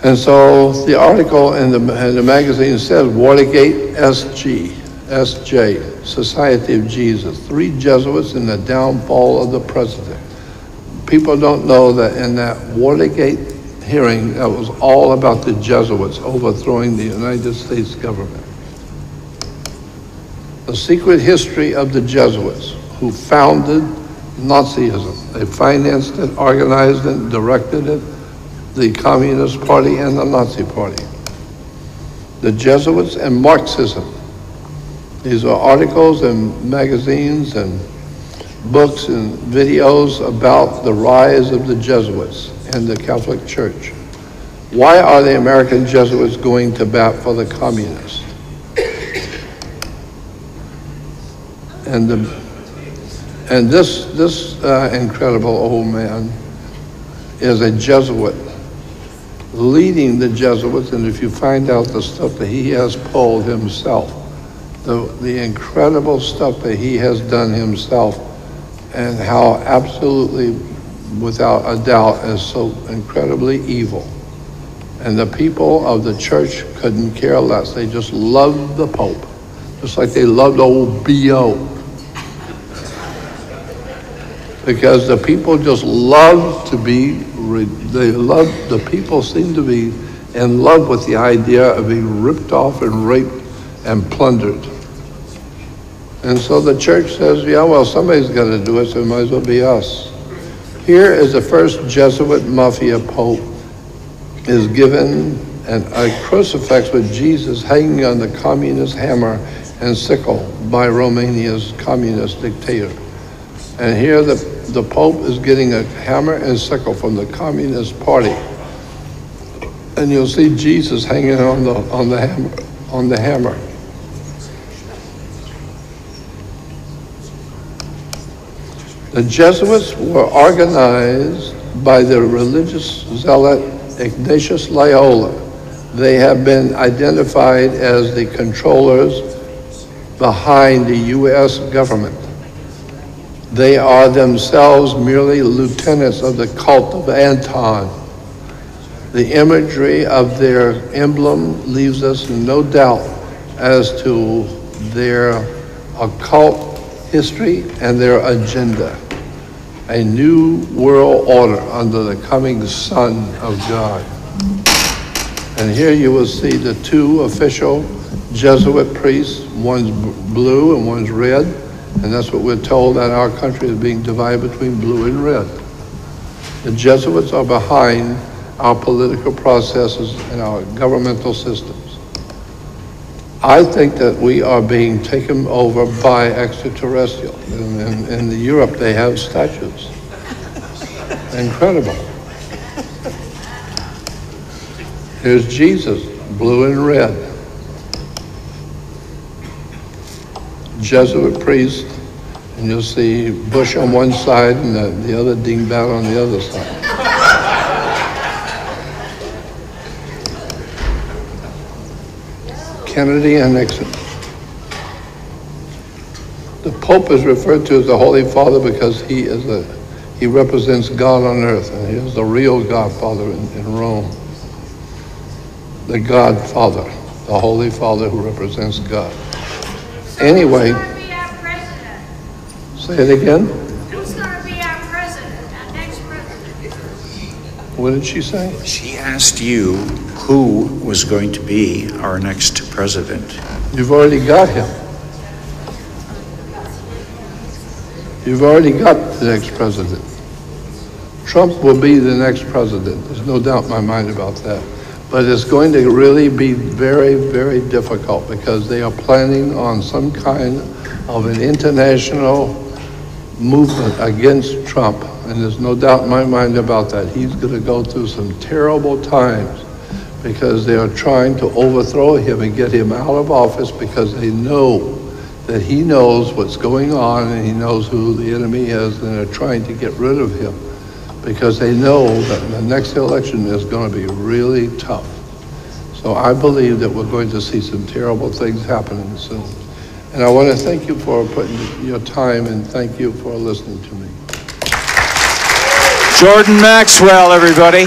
And so the article in the magazine says, Watergate SJ, Society of Jesus, three Jesuits in the downfall of the president. People don't know that in that Watergate hearing, that was all about the Jesuits overthrowing the United States government. The secret history of the Jesuits, who founded Nazism. They financed it, organized it, directed it, the Communist Party and the Nazi Party. The Jesuits and Marxism. These are articles and magazines and books and videos about the rise of the Jesuits and the Catholic Church. Why are the American Jesuits going to bat for the communists? And this incredible old man is a Jesuit leading the Jesuits, and if you find out the stuff that he has pulled himself, the incredible stuff that he has done himself, and how absolutely, without a doubt, is so incredibly evil. And the people of the church couldn't care less. They just loved the Pope, just like they loved old B.O. Because the people just love to be, the people seem to be in love with the idea of being ripped off and raped and plundered. And so the church says, yeah, well, somebody's got to do it, so it might as well be us. Here is the first Jesuit mafia pope is given a crucifix with Jesus hanging on the communist hammer and sickle by Romania's communist dictator. And here the Pope is getting a hammer and sickle from the Communist Party. And you'll see Jesus hanging on the hammer. The Jesuits were organized by the religious zealot Ignatius Loyola. They have been identified as the controllers behind the U.S. government. They are themselves merely lieutenants of the cult of Anton. The imagery of their emblem leaves us in no doubt as to their occult history and their agenda. A new world order under the coming Son of God. And here you will see the two official Jesuit priests, one's blue and one's red, and that's what we're told that our country is being divided between blue and red. The Jesuits are behind our political processes and our governmental systems. I think that we are being taken over by extraterrestrials. In Europe, they have statues. Incredible. Here's Jesus, blue and red. Jesuit priest, and you'll see Bush on one side and the other dingbat on the other side. Kennedy and Nixon. The Pope is referred to as the Holy Father because he represents God on earth, and he is the real Godfather in Rome. The Godfather, the Holy Father who represents God. Anyway, who's going to be our president? Say it again. Who's going to be our president, our next president? What did she say? She asked you who was going to be our next president. You've already got him. You've already got the next president. Trump will be the next president. There's no doubt in my mind about that. But it's going to really be very, very difficult because they are planning on some kind of an international movement against Trump. And there's no doubt in my mind about that. He's going to go through some terrible times because they are trying to overthrow him and get him out of office because they know that he knows what's going on and he knows who the enemy is, and they're trying to get rid of him because they know that the next election is going to be really tough. So I believe that we're going to see some terrible things happening soon. And I want to thank you for putting your time, and thank you for listening to me. Jordan Maxwell, everybody.